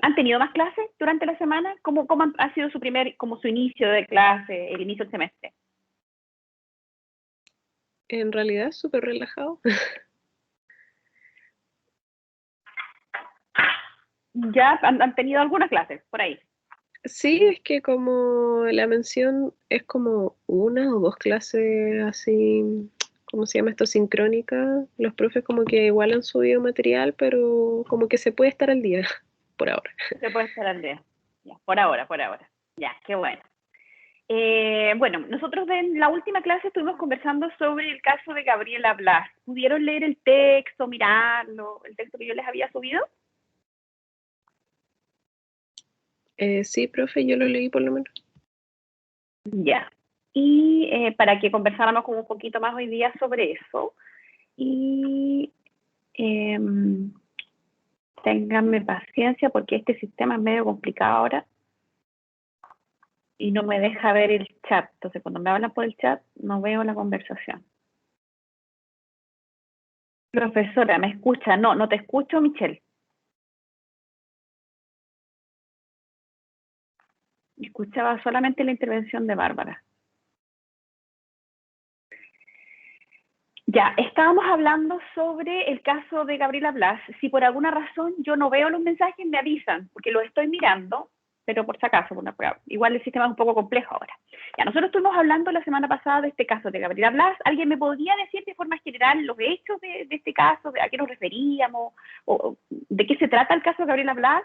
¿Han tenido más clases durante la semana? ¿Cómo ha sido su inicio de clase, el inicio del semestre? En realidad es súper relajado. Ya han tenido algunas clases por ahí. Sí, es que como la mención es como una o dos clases así, ¿cómo se llama esto? Sincrónica. Los profes como que igual han subido material, pero como que se puede estar al día por ahora. Se puede estar al día. Ya, por ahora. Ya, qué bueno. Bueno, nosotros en la última clase estuvimos conversando sobre el caso de Gabriela Blas. ¿Pudieron leer el texto, mirarlo, el texto que yo les había subido? Sí, profe, yo lo leí por lo menos. Ya. Y para que conversáramos como un poquito más hoy día sobre eso. Y ténganme paciencia porque este sistema es medio complicado ahora y no me deja ver el chat. Entonces, cuando me hablan por el chat, no veo la conversación. Profesora, ¿me escucha? No, no te escucho, Michelle. Escuchaba solamente la intervención de Bárbara. Ya, estábamos hablando sobre el caso de Gabriela Blas. Si por alguna razón yo no veo los mensajes, me avisan, porque los estoy mirando, pero por si acaso, igual el sistema es un poco complejo ahora. Ya, nosotros estuvimos hablando la semana pasada de este caso de Gabriela Blas. ¿Alguien me podría decir de forma general los hechos de este caso, a qué nos referíamos, o de qué se trata el caso de Gabriela Blas,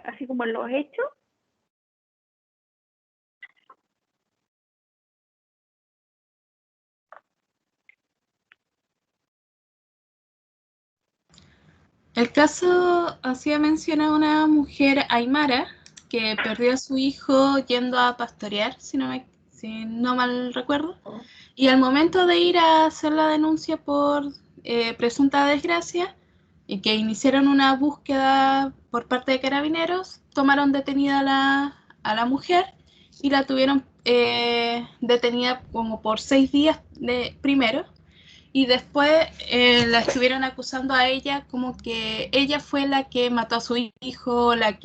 así como los hechos? El caso hacía mención a una mujer aymara que perdió a su hijo yendo a pastorear, si no mal recuerdo, y al momento de ir a hacer la denuncia por presunta desgracia y que iniciaron una búsqueda por parte de carabineros, tomaron detenida a la mujer y la tuvieron detenida como por 6 días primero. Y después la estuvieron acusando a ella como que ella fue la que mató a su hijo, la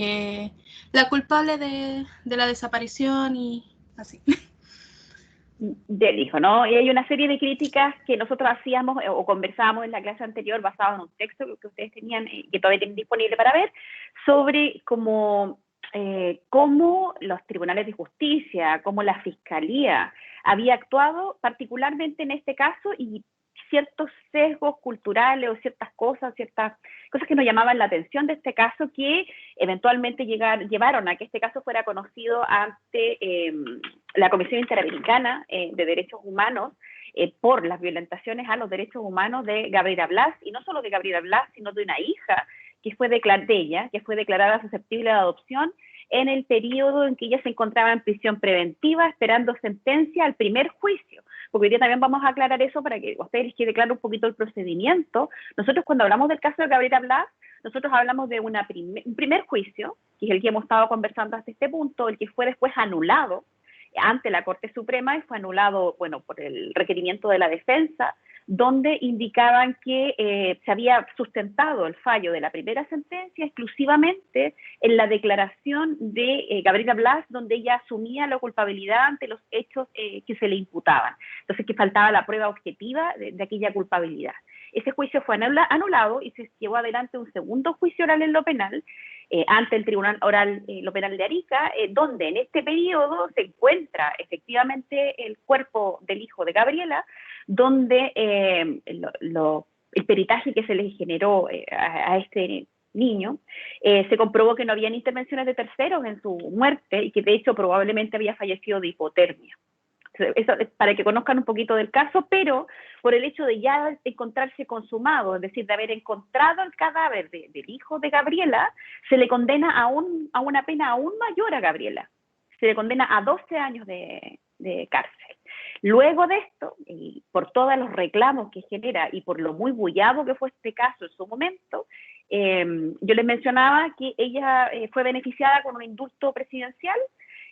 culpable de la desaparición y así. Del hijo, ¿no? Y hay una serie de críticas que nosotros hacíamos o conversábamos en la clase anterior basado en un texto que ustedes tenían, que todavía tienen disponible para ver, sobre cómo los tribunales de justicia, cómo la fiscalía había actuado particularmente en este caso y ciertos sesgos culturales o ciertas cosas que nos llamaban la atención de este caso que eventualmente llevaron a que este caso fuera conocido ante la Comisión Interamericana de Derechos Humanos por las violentaciones a los derechos humanos de Gabriela Blas, y no solo de Gabriela Blas, sino de una hija que fue declarada susceptible de adopción en el periodo en que ella se encontraba en prisión preventiva esperando sentencia al primer juicio. Porque hoy día también vamos a aclarar eso para que a ustedes les quede claro un poquito el procedimiento. Nosotros cuando hablamos del caso de Gabriela Blas, nosotros hablamos de un primer juicio, que es el que hemos estado conversando hasta este punto, el que fue después anulado ante la Corte Suprema y fue anulado, bueno, por el requerimiento de la defensa, donde indicaban que se había sustentado el fallo de la primera sentencia exclusivamente en la declaración de Gabriela Blas, donde ella asumía la culpabilidad ante los hechos que se le imputaban. Entonces, que faltaba la prueba objetiva de aquella culpabilidad. Ese juicio fue anulado y se llevó adelante un segundo juicio oral en lo penal, ante el Tribunal Oral Lo Penal de Arica, donde en este periodo se encuentra efectivamente el cuerpo del hijo de Gabriela, donde el peritaje que se le generó a este niño, se comprobó que no habían intervenciones de terceros en su muerte y que de hecho probablemente había fallecido de hipotermia. Eso es para que conozcan un poquito del caso, pero por el hecho de ya encontrarse consumado, es decir, de haber encontrado el cadáver del hijo de Gabriela, se le condena a una pena aún mayor a Gabriela. Se le condena a 12 años de cárcel. Luego de esto, y por todos los reclamos que genera y por lo muy bullado que fue este caso en su momento, yo les mencionaba que ella fue beneficiada con un indulto presidencial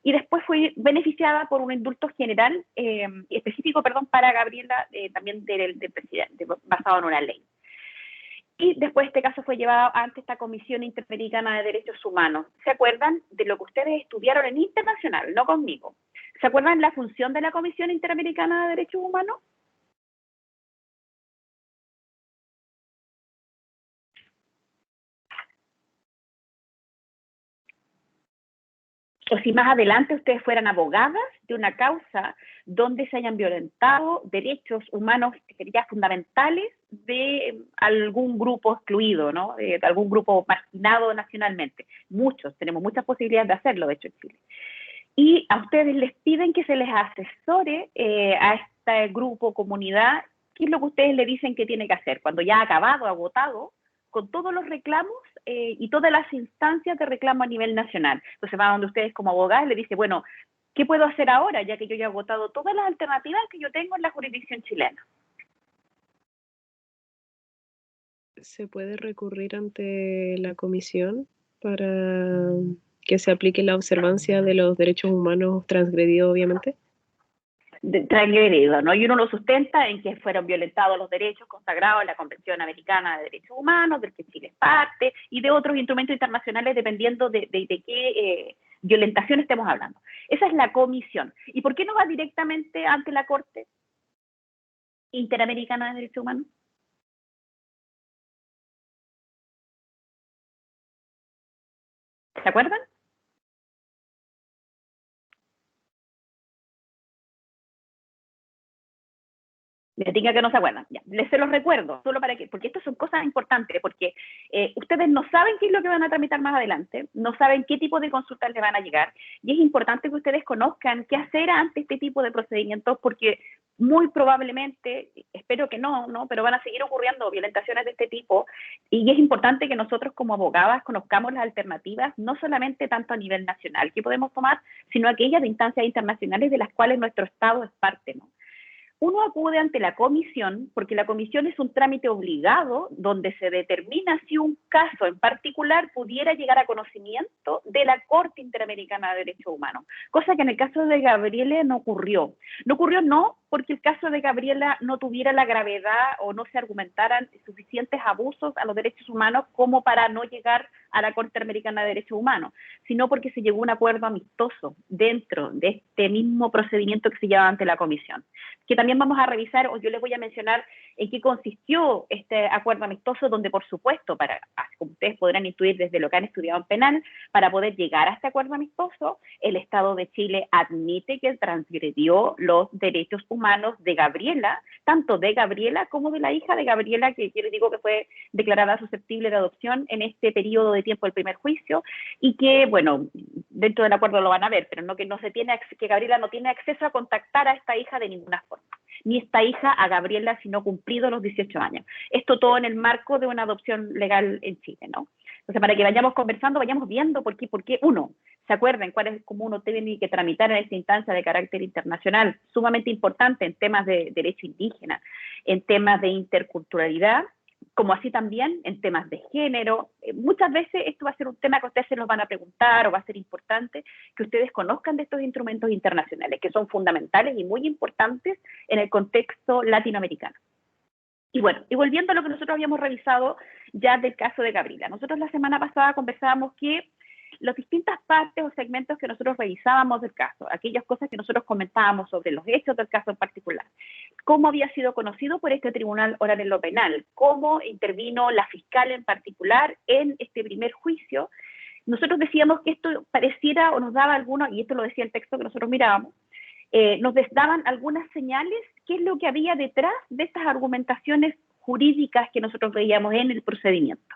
y después fue beneficiada por un indulto general específico, para Gabriela, también del presidente, basado en una ley. Y después este caso fue llevado ante esta Comisión Interamericana de Derechos Humanos. ¿Se acuerdan de lo que ustedes estudiaron en internacional, no conmigo? ¿Se acuerdan la función de la Comisión Interamericana de Derechos Humanos? O si más adelante ustedes fueran abogadas de una causa donde se hayan violentado derechos humanos ya fundamentales de algún grupo excluido, ¿no? De algún grupo marginado nacionalmente. Muchos, tenemos muchas posibilidades de hacerlo, de hecho, en Chile. Y a ustedes les piden que se les asesore a este grupo, comunidad, qué es lo que ustedes le dicen que tiene que hacer cuando ya ha acabado, agotado, con todos los reclamos y todas las instancias de reclamo a nivel nacional. Entonces va donde ustedes como abogados le dicen, bueno, ¿qué puedo hacer ahora ya que yo ya he agotado todas las alternativas que yo tengo en la jurisdicción chilena? ¿Se puede recurrir ante la comisión para que se aplique la observancia de los derechos humanos transgredidos, obviamente? Transgredido, ¿no? Y uno lo sustenta en que fueron violentados los derechos consagrados en la Convención Americana de Derechos Humanos, del que Chile es parte, y de otros instrumentos internacionales dependiendo de qué violentación estemos hablando. Esa es la comisión. ¿Y por qué no va directamente ante la Corte Interamericana de Derechos Humanos? ¿Se acuerdan? Me diga que no se acuerdan. Ya, les se los recuerdo, solo para que, porque estas son cosas importantes, porque ustedes no saben qué es lo que van a tramitar más adelante, no saben qué tipo de consultas les van a llegar, y es importante que ustedes conozcan qué hacer ante este tipo de procedimientos, porque muy probablemente, espero que no, pero van a seguir ocurriendo violentaciones de este tipo, y es importante que nosotros como abogadas conozcamos las alternativas, no solamente tanto a nivel nacional que podemos tomar, sino aquellas de instancias internacionales de las cuales nuestro Estado es parte, ¿no? Uno acude ante la comisión, porque la comisión es un trámite obligado donde se determina si un caso en particular pudiera llegar a conocimiento de la Corte Interamericana de Derechos Humanos, cosa que en el caso de Gabriela no ocurrió. No ocurrió no porque el caso de Gabriela no tuviera la gravedad o no se argumentaran suficientes abusos a los derechos humanos como para no llegar a la Corte Interamericana de Derechos Humanos, sino porque se llegó a un acuerdo amistoso dentro de este mismo procedimiento que se llevaba ante la comisión, que también vamos a revisar, o yo les voy a mencionar en qué consistió este acuerdo amistoso, donde por supuesto, como ustedes podrán intuir desde lo que han estudiado en penal, para poder llegar a este acuerdo amistoso, el Estado de Chile admite que transgredió los derechos humanos de Gabriela, tanto de Gabriela como de la hija de Gabriela, que yo les digo que fue declarada susceptible de adopción en este periodo de tiempo del primer juicio, y que, bueno, dentro del acuerdo lo van a ver, pero no que no se tiene, que Gabriela no tiene acceso a contactar a esta hija de ninguna forma, ni esta hija a Gabriela si no cumplido los 18 años. Esto todo en el marco de una adopción legal en Chile, ¿no? Entonces, para que vayamos conversando, vayamos viendo por qué uno, ¿se acuerdan cuál es cómo uno tiene que tramitar en esta instancia de carácter internacional? Sumamente importante en temas de derecho indígena, en temas de interculturalidad, como así también en temas de género. Muchas veces esto va a ser un tema que ustedes se los van a preguntar o va a ser importante que ustedes conozcan de estos instrumentos internacionales, que son fundamentales y muy importantes en el contexto latinoamericano. Y bueno, y volviendo a lo que nosotros habíamos revisado ya del caso de Gabriela, nosotros la semana pasada conversábamos que las distintas partes o segmentos que nosotros revisábamos del caso, aquellas cosas que nosotros comentábamos sobre los hechos del caso en particular, cómo había sido conocido por este tribunal oral en lo penal, cómo intervino la fiscal en particular en este primer juicio, nosotros decíamos que esto pareciera o nos daba algunos, y esto lo decía el texto que nosotros mirábamos, nos daban algunas señales, qué es lo que había detrás de estas argumentaciones jurídicas que nosotros veíamos en el procedimiento.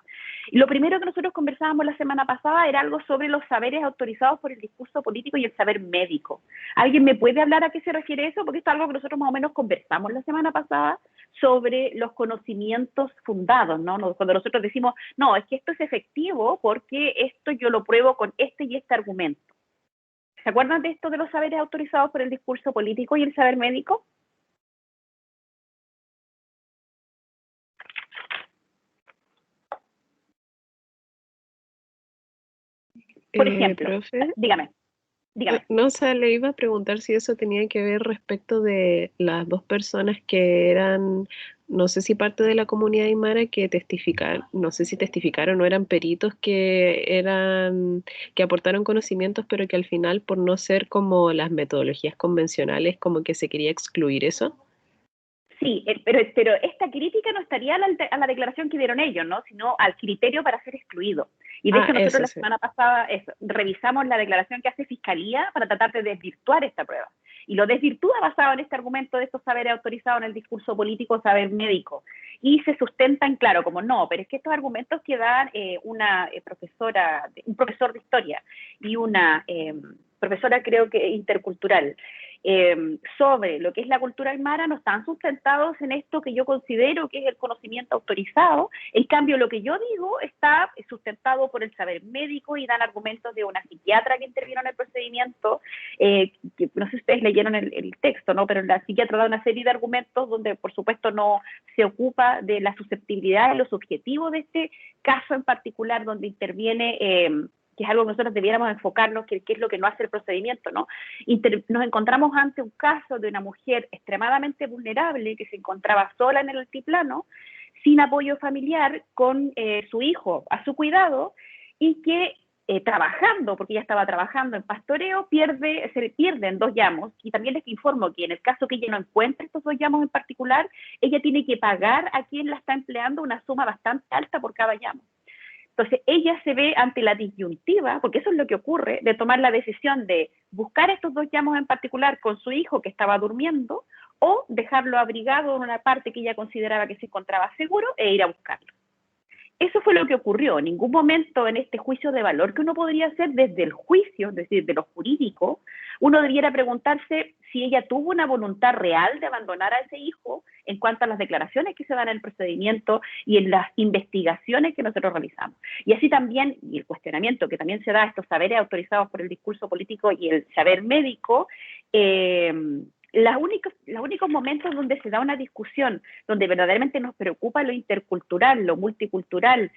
Lo primero que nosotros conversábamos la semana pasada era algo sobre los saberes autorizados por el discurso político y el saber médico. ¿Alguien me puede hablar a qué se refiere eso? Porque esto es algo que nosotros más o menos conversamos la semana pasada sobre los conocimientos fundados, ¿no? Cuando nosotros decimos, no, es que esto es efectivo porque esto yo lo pruebo con este y este argumento. ¿Se acuerdan de esto de los saberes autorizados por el discurso político y el saber médico? Por ejemplo, profe, dígame. No, o sea, le iba a preguntar si eso tenía que ver respecto de las dos personas que eran no sé si parte de la comunidad aymara que testificaron, no sé si testificaron o eran peritos que aportaron conocimientos, pero que al final, por no ser como las metodologías convencionales, como que se quería excluir eso. Sí, pero esta crítica no estaría a la declaración que dieron ellos, ¿no? Sino al criterio para ser excluido. Y de hecho nosotros eso, la sí. semana pasada revisamos la declaración que hace Fiscalía para tratar de desvirtuar esta prueba. Y lo desvirtúa basado en este argumento de estos saberes autorizados en el discurso político, saber médico. Y se sustentan, claro, como no, pero es que estos argumentos que dan una profesora, un profesor de historia y una profesora creo que intercultural, sobre lo que es la cultura aymara no están sustentados en esto que yo considero que es el conocimiento autorizado. En cambio, lo que yo digo está sustentado por el saber médico y dan argumentos de una psiquiatra que intervino en el procedimiento, que no sé si ustedes leyeron el texto, ¿no? Pero la psiquiatra da una serie de argumentos donde, por supuesto, no se ocupa de la susceptibilidad y lo subjetivo de este caso en particular, donde interviene que es algo que nosotros debiéramos enfocarnos, que es lo que no hace el procedimiento, ¿no? Nos encontramos ante un caso de una mujer extremadamente vulnerable que se encontraba sola en el altiplano, sin apoyo familiar, con su hijo a su cuidado, y que trabajando, porque ella estaba trabajando en pastoreo, se le pierden 2 llamos, y también les informo que en el caso que ella no encuentre estos 2 llamos en particular, ella tiene que pagar a quien la está empleando una suma bastante alta por cada llamo. Entonces, ella se ve ante la disyuntiva, porque eso es lo que ocurre, de tomar la decisión de buscar estos 2 llamos en particular con su hijo que estaba durmiendo, o dejarlo abrigado en una parte que ella consideraba que se encontraba seguro e ir a buscarlo. Eso fue lo que ocurrió. En ningún momento en este juicio de valor que uno podría hacer desde el juicio, es decir, de lo jurídico, uno debiera preguntarse si ella tuvo una voluntad real de abandonar a ese hijo en cuanto a las declaraciones que se dan en el procedimiento y en las investigaciones que nosotros realizamos. Y así también, y el cuestionamiento que también se da a estos saberes autorizados por el discurso político y el saber médico, los únicos momentos donde se da una discusión, donde verdaderamente nos preocupa lo intercultural, lo multicultural,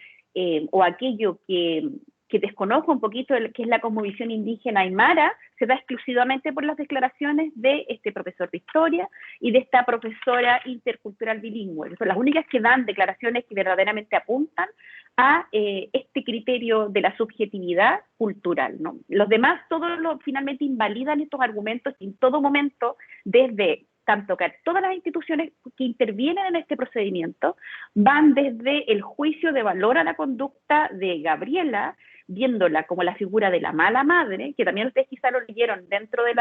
o aquello que desconozco un poquito, que es la cosmovisión indígena aymara, se da exclusivamente por las declaraciones de este profesor de historia y de esta profesora intercultural bilingüe. Son las únicas que dan declaraciones que verdaderamente apuntan a este criterio de la subjetividad cultural, ¿no? Los demás todos finalmente invalidan estos argumentos y en todo momento, desde tanto que todas las instituciones que intervienen en este procedimiento van desde el juicio de valor a la conducta de Gabriela, viéndola como la figura de la mala madre, que también ustedes quizá lo leyeron dentro del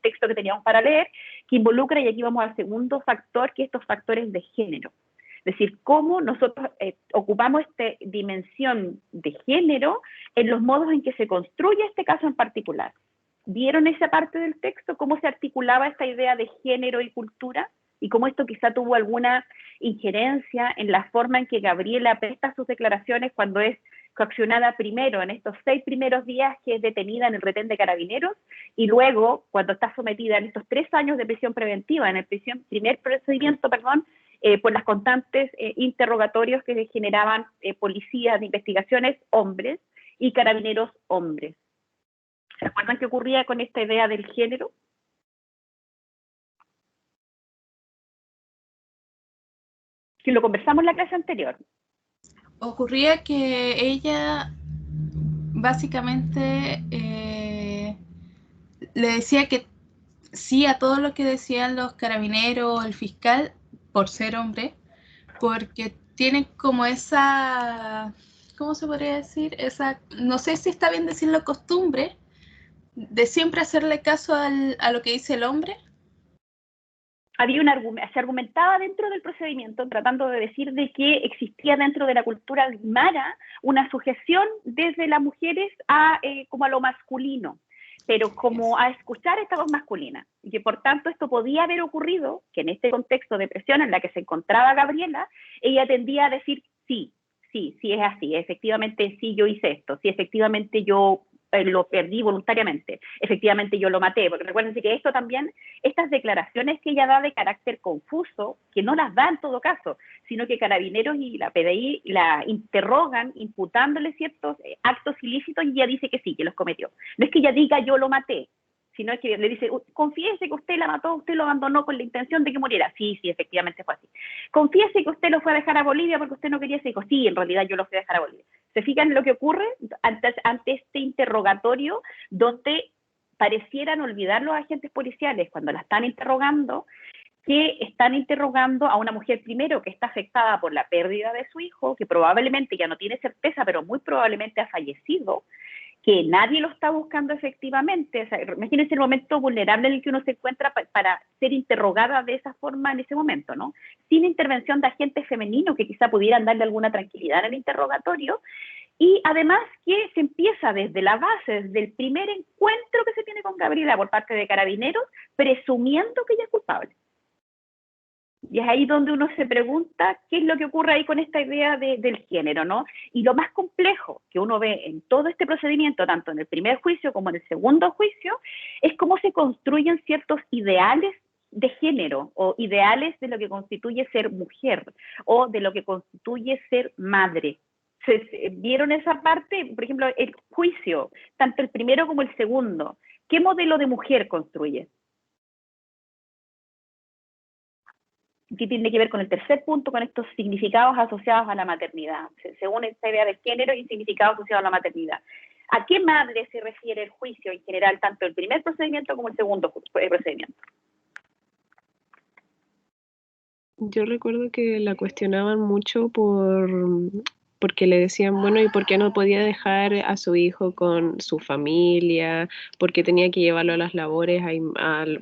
texto que teníamos para leer, que involucra, y aquí vamos al segundo factor, que estos factores de género. Es decir, cómo nosotros ocupamos esta dimensión de género en los modos en que se construye este caso en particular. ¿Vieron esa parte del texto? ¿Cómo se articulaba esta idea de género y cultura? Y cómo esto quizá tuvo alguna injerencia en la forma en que Gabriela presta sus declaraciones cuando es coaccionada primero en estos 6 primeros días que es detenida en el retén de Carabineros, y luego cuando está sometida en estos 3 años de prisión preventiva, en el primer procedimiento, por las constantes interrogatorios que generaban policías de investigaciones hombres y carabineros hombres. ¿Se acuerdan qué ocurría con esta idea del género? Que lo conversamos en la clase anterior. Ocurría que ella básicamente le decía que sí a todo lo que decían los carabineros o el fiscal por ser hombre, porque tienen como esa, ¿cómo se podría decir? Esa, no sé si está bien decirlo, costumbre de siempre hacerle caso a lo que dice el hombre. Se argumentaba dentro del procedimiento tratando de decir de que existía dentro de la cultura aymara una sujeción desde las mujeres como a lo masculino, pero como a escuchar esta voz masculina, y que por tanto esto podía haber ocurrido, que en este contexto de presión en la que se encontraba Gabriela, ella tendía a decir sí es así, efectivamente sí yo hice esto, sí efectivamente yo lo perdí voluntariamente, efectivamente yo lo maté, porque recuérdense que esto también, estas declaraciones que ella da de carácter confuso, que no las da en todo caso, sino que Carabineros y la PDI la interrogan imputándole ciertos actos ilícitos y ella dice que sí, que los cometió. No es que ella diga yo lo maté, sino es que le dice, confiese que usted la mató, usted lo abandonó con la intención de que muriera. Sí, efectivamente fue así. Confiese que usted lo fue a dejar a Bolivia porque usted no quería ese hijo. Sí, en realidad yo lo fui a dejar a Bolivia. ¿Se fijan en lo que ocurre ante este interrogatorio donde parecieran olvidar los agentes policiales cuando la están interrogando, que están interrogando a una mujer primero que está afectada por la pérdida de su hijo, que probablemente ya no tiene certeza, pero muy probablemente ha fallecido, que nadie lo está buscando efectivamente? O sea, imagínense el momento vulnerable en el que uno se encuentra para ser interrogada de esa forma en ese momento, ¿no? Sin intervención de agentes femeninos que quizá pudieran darle alguna tranquilidad en el interrogatorio, y además que se empieza desde la base, desde el primer encuentro que se tiene con Gabriela por parte de Carabineros, presumiendo que ella es culpable. Y es ahí donde uno se pregunta qué es lo que ocurre ahí con esta idea del género, ¿no? Y lo más complejo que uno ve en todo este procedimiento, tanto en el primer juicio como en el segundo juicio, es cómo se construyen ciertos ideales de género o ideales de lo que constituye ser mujer o de lo que constituye ser madre. ¿Vieron esa parte? Por ejemplo, el juicio, tanto el primero como el segundo, ¿qué modelo de mujer construye? Que tiene que ver con el tercer punto, con estos significados asociados a la maternidad, según esta idea de género y significado asociado a la maternidad. ¿A qué madre se refiere el juicio en general, tanto el primer procedimiento como el segundo procedimiento? Yo recuerdo que la cuestionaban mucho porque le decían, bueno, ¿y por qué no podía dejar a su hijo con su familia? ¿Por qué tenía que llevarlo a las labores,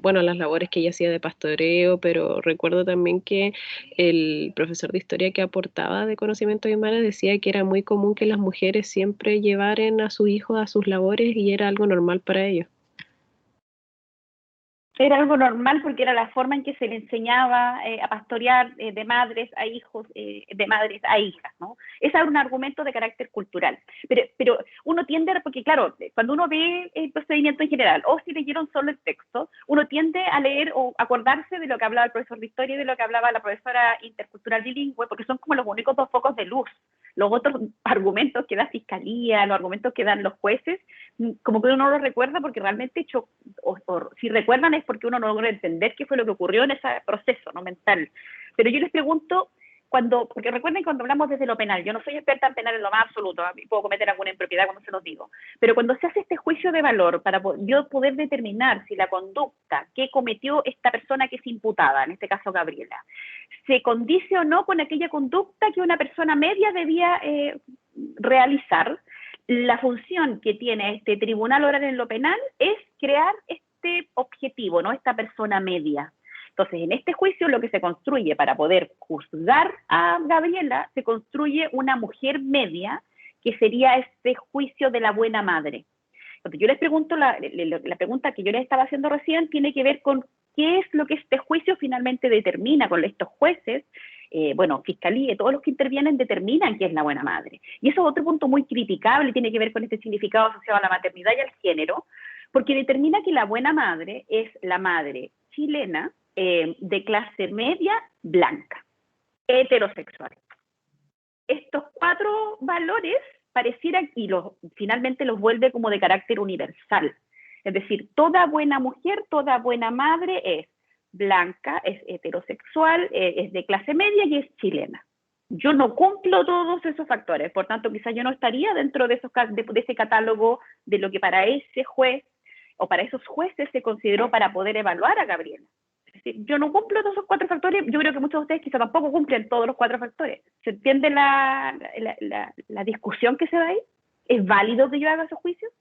bueno, a las labores que ella hacía de pastoreo? Pero recuerdo también que el profesor de historia que aportaba de conocimiento aymara decía que era muy común que las mujeres siempre llevaran a su hijo a sus labores y era algo normal para ellos. Era algo normal porque era la forma en que se le enseñaba a pastorear de madres a hijos, de madres a hijas, ¿no? Ese era un argumento de carácter cultural. Pero uno tiende, porque claro, cuando uno ve el procedimiento en general, o si leyeron solo el texto, uno tiende a leer o acordarse de lo que hablaba el profesor de historia y de lo que hablaba la profesora intercultural bilingüe, porque son como los únicos dos focos de luz. Los otros argumentos que da fiscalía, los argumentos que dan los jueces, como que uno no los recuerda porque realmente, o si recuerdan es porque uno no logra entender qué fue lo que ocurrió en ese proceso, ¿no?, mental. Pero yo les pregunto, porque recuerden cuando hablamos desde lo penal, yo no soy experta en penal en lo más absoluto, puedo cometer alguna impropiedad cuando se los digo, pero cuando se hace este juicio de valor para yo poder determinar si la conducta que cometió esta persona que es imputada, en este caso Gabriela, se condice o no con aquella conducta que una persona media debía realizar, la función que tiene este tribunal oral en lo penal es crear este objetivo, ¿no?, esta persona media. Entonces, en este juicio lo que se construye para poder juzgar a Gabriela, se construye una mujer media, que sería este juicio de la buena madre. Entonces, yo les pregunto, la pregunta que yo les estaba haciendo recién tiene que ver con qué es lo que este juicio finalmente determina con estos jueces. Bueno, fiscalía y todos los que intervienen determinan qué es la buena madre. Y eso es otro punto muy criticable, tiene que ver con este significado asociado a la maternidad y al género, porque determina que la buena madre es la madre chilena de clase media blanca, heterosexual. Estos 4 valores parecieran, y finalmente los vuelve como de carácter universal. Es decir, toda buena mujer, toda buena madre es blanca, es heterosexual, es de clase media y es chilena. Yo no cumplo todos esos factores, por tanto quizás yo no estaría dentro de ese catálogo de lo que para ese juez o para esos jueces se consideró para poder evaluar a Gabriela. Es decir, yo no cumplo todos esos 4 factores, yo creo que muchos de ustedes quizás tampoco cumplen todos los 4 factores. ¿Se entiende la discusión que se da ahí? ¿Es válido que yo haga esos juicios?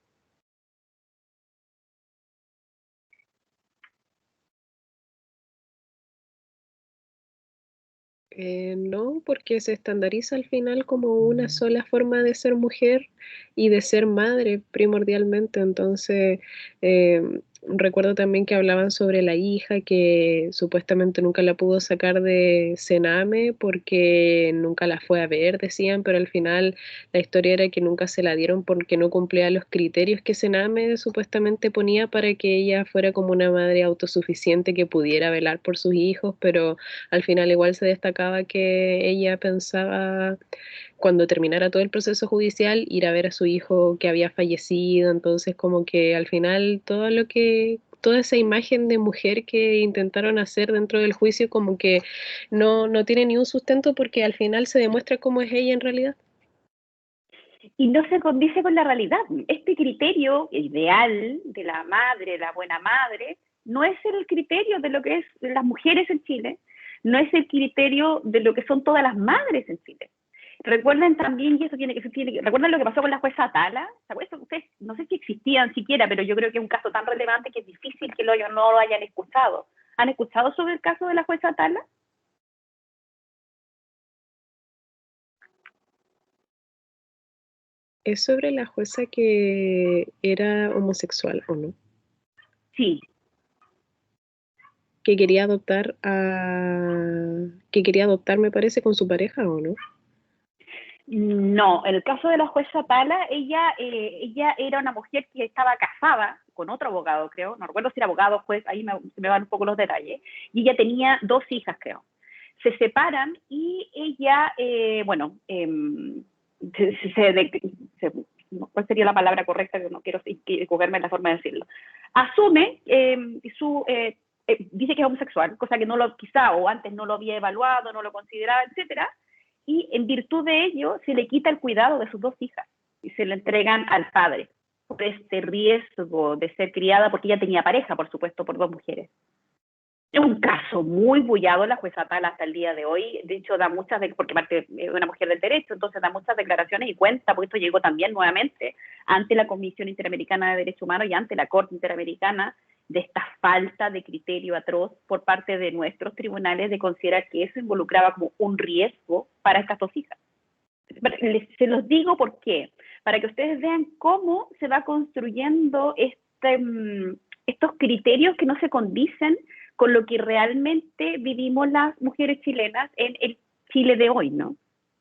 No, porque se estandariza al final como una sola forma de ser mujer y de ser madre primordialmente. Entonces, recuerdo también que hablaban sobre la hija que supuestamente nunca la pudo sacar de Sename porque nunca la fue a ver, decían, pero al final la historia era que nunca se la dieron porque no cumplía los criterios que Sename supuestamente ponía para que ella fuera como una madre autosuficiente que pudiera velar por sus hijos, pero al final igual se destacaba que ella pensaba, cuando terminara todo el proceso judicial, ir a ver a su hijo que había fallecido. Entonces como que al final todo lo que toda esa imagen de mujer que intentaron hacer dentro del juicio como que no tiene ni un sustento porque al final se demuestra cómo es ella en realidad. Y no se condice con la realidad. Este criterio ideal de la madre, la buena madre, no es el criterio de lo que es las mujeres en Chile, no es el criterio de lo que son todas las madres en Chile. Recuerden también, y recuerden lo que pasó con la jueza Atala. Ustedes, no sé si existían siquiera, pero yo creo que es un caso tan relevante que es difícil que no lo hayan escuchado. ¿Han escuchado sobre el caso de la jueza Atala? ¿Es sobre la jueza que era homosexual o no? Sí. Que quería adoptar me parece, con su pareja, ¿o no? No, en el caso de la jueza Tala, ella era una mujer que estaba casada con otro abogado, creo, no recuerdo si era abogado o juez, ahí me van un poco los detalles, y ella tenía 2 hijas, creo. Se separan y ella, ¿cuál sería la palabra correcta? Que no quiero equivocarme en la forma de decirlo. Asume dice que es homosexual, cosa que quizá o antes no lo había evaluado, no lo consideraba, etcétera, y en virtud de ello se le quita el cuidado de sus 2 hijas y se le entregan al padre por este riesgo de ser criada, porque ella tenía pareja, por supuesto, por 2 mujeres. Es un caso muy bullado la jueza Tala hasta el día de hoy. De hecho, porque aparte es una mujer del derecho, entonces da muchas declaraciones y cuenta, porque esto llegó también nuevamente ante la Comisión Interamericana de Derechos Humanos y ante la Corte Interamericana, de esta falta de criterio atroz por parte de nuestros tribunales de considerar que eso involucraba como un riesgo para estas 2 hijas. Se los digo por qué, para que ustedes vean cómo se va construyendo estos criterios que no se condicen con lo que realmente vivimos las mujeres chilenas en el Chile de hoy, ¿no?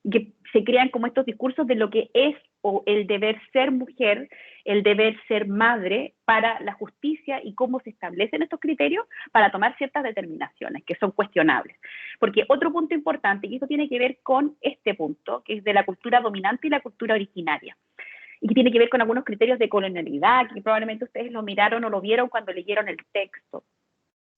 Que se crean como estos discursos de lo que es o el deber ser mujer, el deber ser madre para la justicia y cómo se establecen estos criterios para tomar ciertas determinaciones que son cuestionables. Porque otro punto importante, y esto tiene que ver con este punto, que es de la cultura dominante y la cultura originaria, y que tiene que ver con algunos criterios de colonialidad, que probablemente ustedes lo miraron o lo vieron cuando leyeron el texto.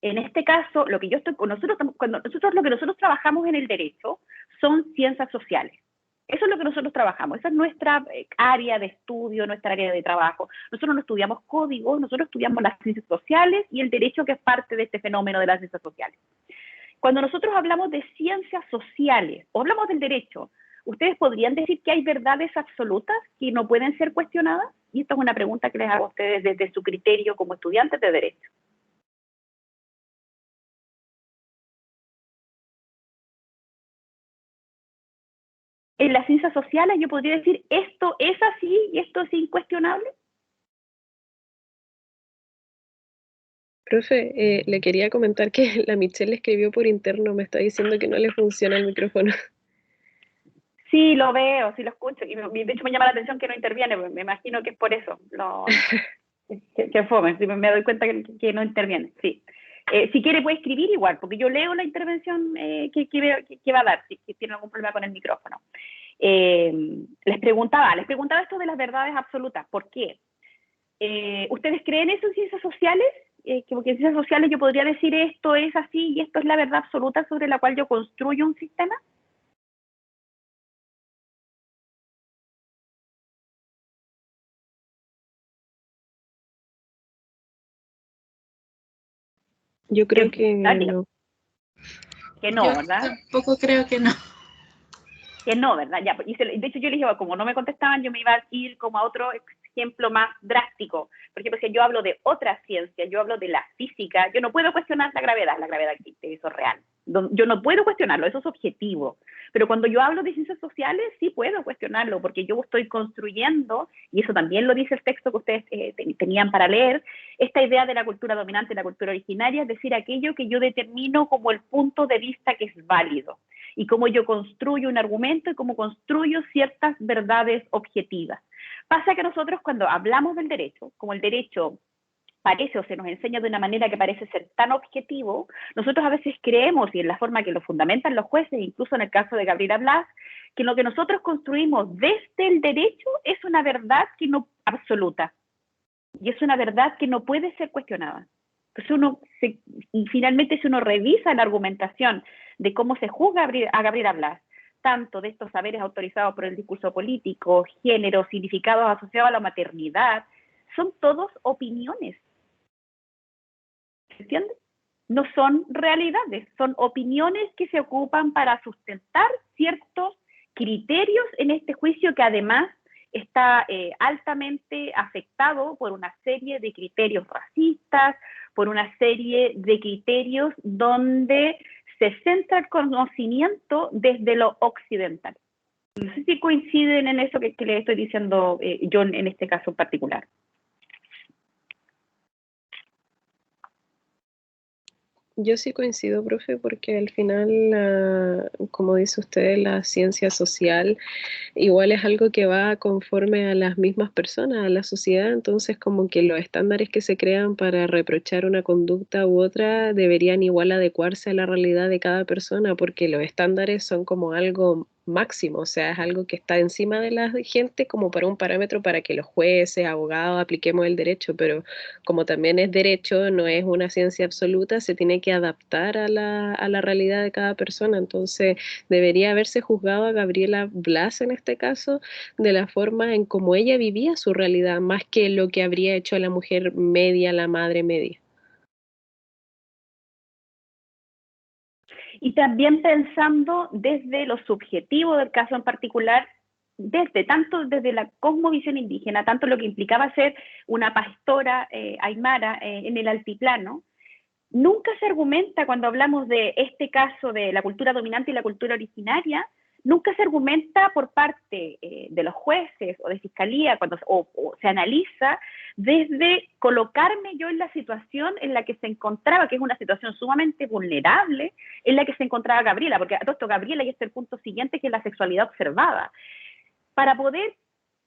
En este caso, lo que nosotros trabajamos en el derecho son ciencias sociales. Eso es lo que nosotros trabajamos, esa es nuestra área de estudio, nuestra área de trabajo. Nosotros no estudiamos códigos, nosotros estudiamos las ciencias sociales y el derecho, que es parte de este fenómeno de las ciencias sociales. Cuando nosotros hablamos de ciencias sociales o hablamos del derecho, ¿ustedes podrían decir que hay verdades absolutas que no pueden ser cuestionadas? Y esta es una pregunta que les hago a ustedes desde su criterio como estudiantes de derecho. En las ciencias sociales yo podría decir, esto es así y esto es incuestionable. Profe, le quería comentar que la Michelle le escribió por interno, me está diciendo que no le funciona el micrófono. Sí, lo veo, sí lo escucho, y de hecho me llama la atención que no interviene, me imagino que es por eso, que fome, me doy cuenta que no interviene, sí. Si quiere puede escribir igual, porque yo leo la intervención que va a dar, si tiene algún problema con el micrófono. Les preguntaba esto de las verdades absolutas, ¿por qué? ¿Ustedes creen eso en ciencias sociales? Porque en ciencias sociales yo podría decir esto es así y esto es la verdad absoluta sobre la cual yo construyo un sistema. Yo creo que no. Que no, Yo ¿verdad? tampoco creo que no. Que no, ¿verdad? Ya, de hecho yo le dije, como no me contestaban, yo me iba a ir como a otro ejemplo más drástico. Por ejemplo, si yo hablo de otra ciencia, yo hablo de la física, yo no puedo cuestionar la gravedad existe, eso es real. Yo no puedo cuestionarlo, eso es objetivo. Pero cuando yo hablo de ciencias sociales, sí puedo cuestionarlo, porque yo estoy construyendo, y eso también lo dice el texto que ustedes tenían para leer, esta idea de la cultura dominante y la cultura originaria, es decir, aquello que yo determino como el punto de vista que es válido, y cómo yo construyo un argumento y cómo construyo ciertas verdades objetivas. Pasa que nosotros cuando hablamos del derecho, como el derecho parece o se nos enseña de una manera que parece ser tan objetivo, nosotros a veces creemos, y en la forma que lo fundamentan los jueces, incluso en el caso de Gabriela Blas, que lo que nosotros construimos desde el derecho es una verdad que no absoluta, y es una verdad que no puede ser cuestionada. Y finalmente si uno revisa la argumentación de cómo se juzga a Gabriela Blas, tanto de estos saberes autorizados por el discurso político, género, significados asociados a la maternidad, son todos opiniones. ¿Se entiende? No son realidades, son opiniones que se ocupan para sustentar ciertos criterios en este juicio que además está altamente afectado por una serie de criterios racistas, por una serie de criterios donde se centra el conocimiento desde lo occidental. No sé si coinciden en eso que les estoy diciendo yo en este caso en particular. Yo sí coincido, profe, porque al final, como dice usted, la ciencia social igual es algo que va conforme a las mismas personas, a la sociedad, entonces como que los estándares que se crean para reprochar una conducta u otra deberían igual adecuarse a la realidad de cada persona, porque los estándares son como algo máximo, o sea, es algo que está encima de la gente como para un parámetro para que los jueces, abogados apliquemos el derecho, pero como también es derecho, no es una ciencia absoluta, se tiene que adaptar a la realidad de cada persona, entonces debería haberse juzgado a Gabriela Blas en este caso de la forma en cómo ella vivía su realidad, más que lo que habría hecho la mujer media, la madre media. Y también pensando desde lo subjetivo del caso en particular, tanto desde la cosmovisión indígena, tanto lo que implicaba ser una pastora aymara en el altiplano, nunca se argumenta cuando hablamos de este caso de la cultura dominante y la cultura originaria, nunca se argumenta por parte de los jueces o de fiscalía o se analiza desde colocarme yo en la situación en la que se encontraba, que es una situación sumamente vulnerable, en la que se encontraba Gabriela, porque a todo esto Gabriela, y este es el punto siguiente, que es la sexualidad observada. Para poder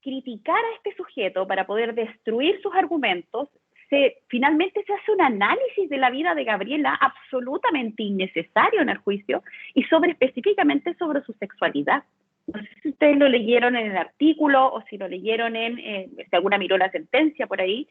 criticar a este sujeto, para poder destruir sus argumentos, finalmente se hace un análisis de la vida de Gabriela absolutamente innecesario en el juicio y específicamente sobre su sexualidad. No sé si ustedes lo leyeron en el artículo o si lo leyeron si alguna miró la sentencia por ahí,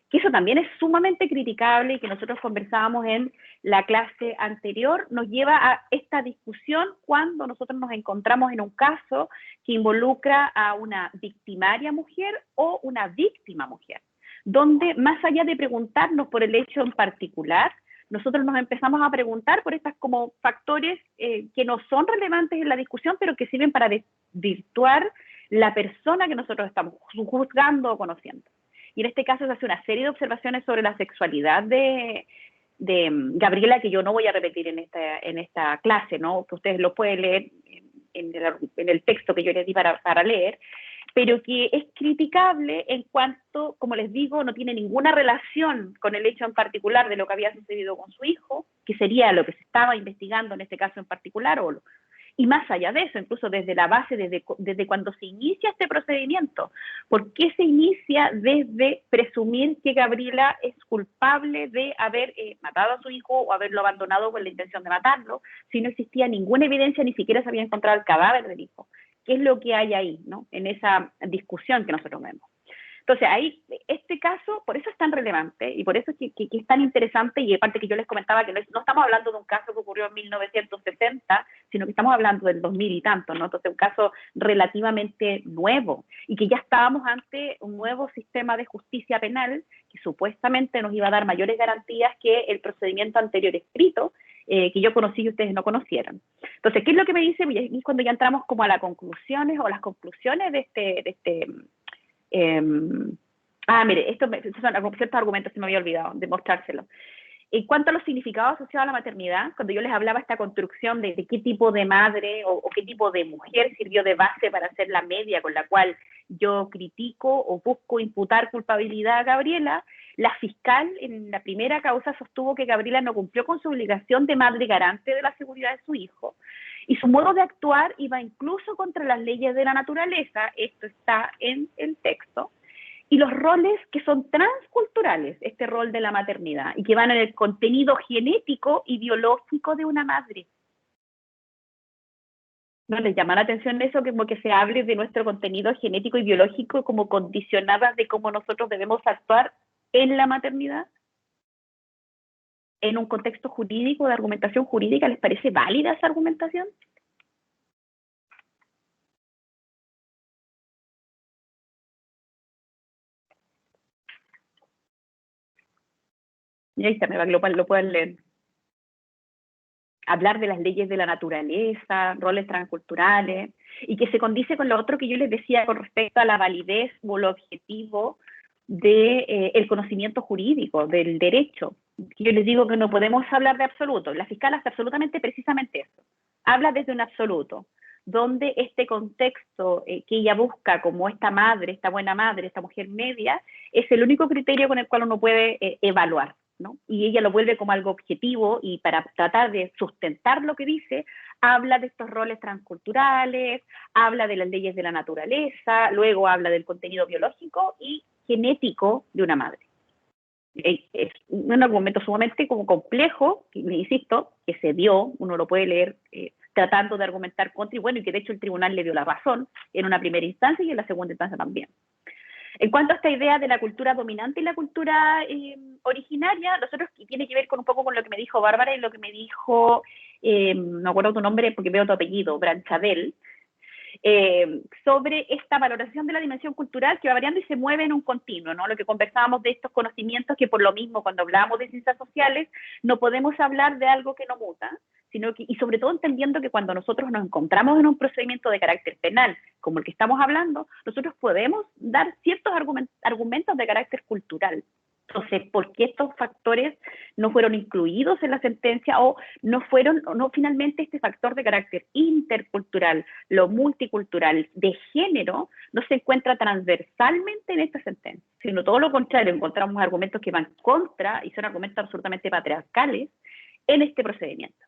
que eso también es sumamente criticable y que nosotros conversábamos en la clase anterior, nos lleva a esta discusión cuando nosotros nos encontramos en un caso que involucra a una victimaria mujer o una víctima mujer, donde más allá de preguntarnos por el hecho en particular, nosotros nos empezamos a preguntar por estas como factores que no son relevantes en la discusión, pero que sirven para desvirtuar la persona que nosotros estamos juzgando o conociendo. Y en este caso se hace una serie de observaciones sobre la sexualidad de Gabriela, que yo no voy a repetir en esta clase, ¿no? Que ustedes lo pueden leer en el texto que yo les di para leer, pero que es criticable en cuanto, como les digo, no tiene ninguna relación con el hecho en particular de lo que había sucedido con su hijo, que sería lo que se estaba investigando en este caso en particular, y más allá de eso, incluso desde la base, desde cuando se inicia este procedimiento. ¿Por qué se inicia desde presumir que Gabriela es culpable de haber matado a su hijo o haberlo abandonado con la intención de matarlo, si no existía ninguna evidencia, ni siquiera se había encontrado el cadáver del hijo? ¿Qué es lo que hay ahí, ¿no? En esa discusión que nosotros vemos? Entonces, ahí, este caso, por eso es tan relevante y por eso es que es tan interesante, y aparte que yo les comentaba que no estamos hablando de un caso que ocurrió en 1960, sino que estamos hablando del 2000 y tanto, ¿no? Entonces, un caso relativamente nuevo y que ya estábamos ante un nuevo sistema de justicia penal que supuestamente nos iba a dar mayores garantías que el procedimiento anterior escrito, que yo conocí y ustedes no conocieran. Entonces, ¿qué es lo que me dice? Y es cuando ya entramos como a las conclusiones de este mire, estos son ciertos argumentos, se me había olvidado de mostrárselos. En cuanto a los significados asociados a la maternidad, cuando yo les hablaba esta construcción de qué tipo de madre o qué tipo de mujer sirvió de base para hacer la media con la cual yo critico o busco imputar culpabilidad a Gabriela, la fiscal en la primera causa sostuvo que Gabriela no cumplió con su obligación de madre garante de la seguridad de su hijo, y su modo de actuar iba incluso contra las leyes de la naturaleza, esto está en el texto, y los roles que son transculturales, este rol de la maternidad, y que van en el contenido genético y biológico de una madre. ¿No les llama la atención eso, como que se hable de nuestro contenido genético y biológico como condicionadas de cómo nosotros debemos actuar en la maternidad? en un contexto jurídico, de argumentación jurídica, ¿les parece válida esa argumentación? Y ahí está, para que lo puedan leer. Hablar de las leyes de la naturaleza, roles transculturales, y que se condice con lo otro que yo les decía con respecto a la validez o el objetivo del conocimiento jurídico, del derecho. Yo les digo que no podemos hablar de absoluto. La fiscal hace absolutamente precisamente eso. Habla desde un absoluto, donde este contexto que ella busca como esta madre, esta buena madre, esta mujer media, es el único criterio con el cual uno puede evaluar, ¿no? Y ella lo vuelve como algo objetivo, y para tratar de sustentar lo que dice, habla de estos roles transculturales, habla de las leyes de la naturaleza, luego habla del contenido biológico y genético de una madre. Es un argumento sumamente como complejo, insisto, que se dio, uno lo puede leer tratando de argumentar contra, y bueno, y que de hecho el tribunal le dio la razón en una primera instancia y en la segunda instancia también. En cuanto a esta idea de la cultura dominante y la cultura originaria, nosotros, y tiene que ver con un poco con lo que me dijo Bárbara y lo que me dijo, no acuerdo tu nombre porque veo tu apellido, Branchadel, sobre esta valoración de la dimensión cultural que va variando y se mueve en un continuo, ¿no? Lo que conversábamos de estos conocimientos, que por lo mismo cuando hablamos de ciencias sociales no podemos hablar de algo que no muta, sino que, y sobre todo entendiendo que cuando nosotros nos encontramos en un procedimiento de carácter penal, como el que estamos hablando, nosotros podemos dar ciertos argumentos de carácter cultural. Entonces, ¿por qué estos factores no fueron incluidos en la sentencia o no fueron, o no finalmente este factor de carácter intercultural, lo multicultural, de género, no se encuentra transversalmente en esta sentencia? Sino todo lo contrario, encontramos argumentos que van contra y son argumentos absolutamente patriarcales en este procedimiento.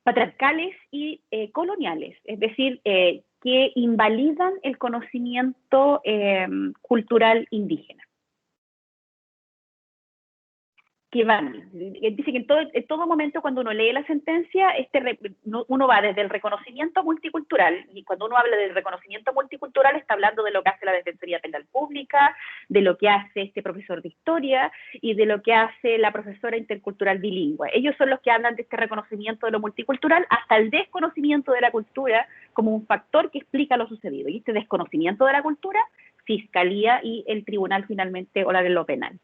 Patriarcales y coloniales, es decir, que invalidan el conocimiento cultural indígena. Que van, dice que en todo momento cuando uno lee la sentencia, uno va desde el reconocimiento multicultural, y cuando uno habla del reconocimiento multicultural está hablando de lo que hace la Defensoría Penal Pública, de lo que hace este profesor de historia y de lo que hace la profesora intercultural bilingüe. Ellos son los que hablan de este reconocimiento de lo multicultural hasta el desconocimiento de la cultura como un factor que explica lo sucedido. Y este desconocimiento de la cultura, Fiscalía y el tribunal finalmente, o la de lo penal.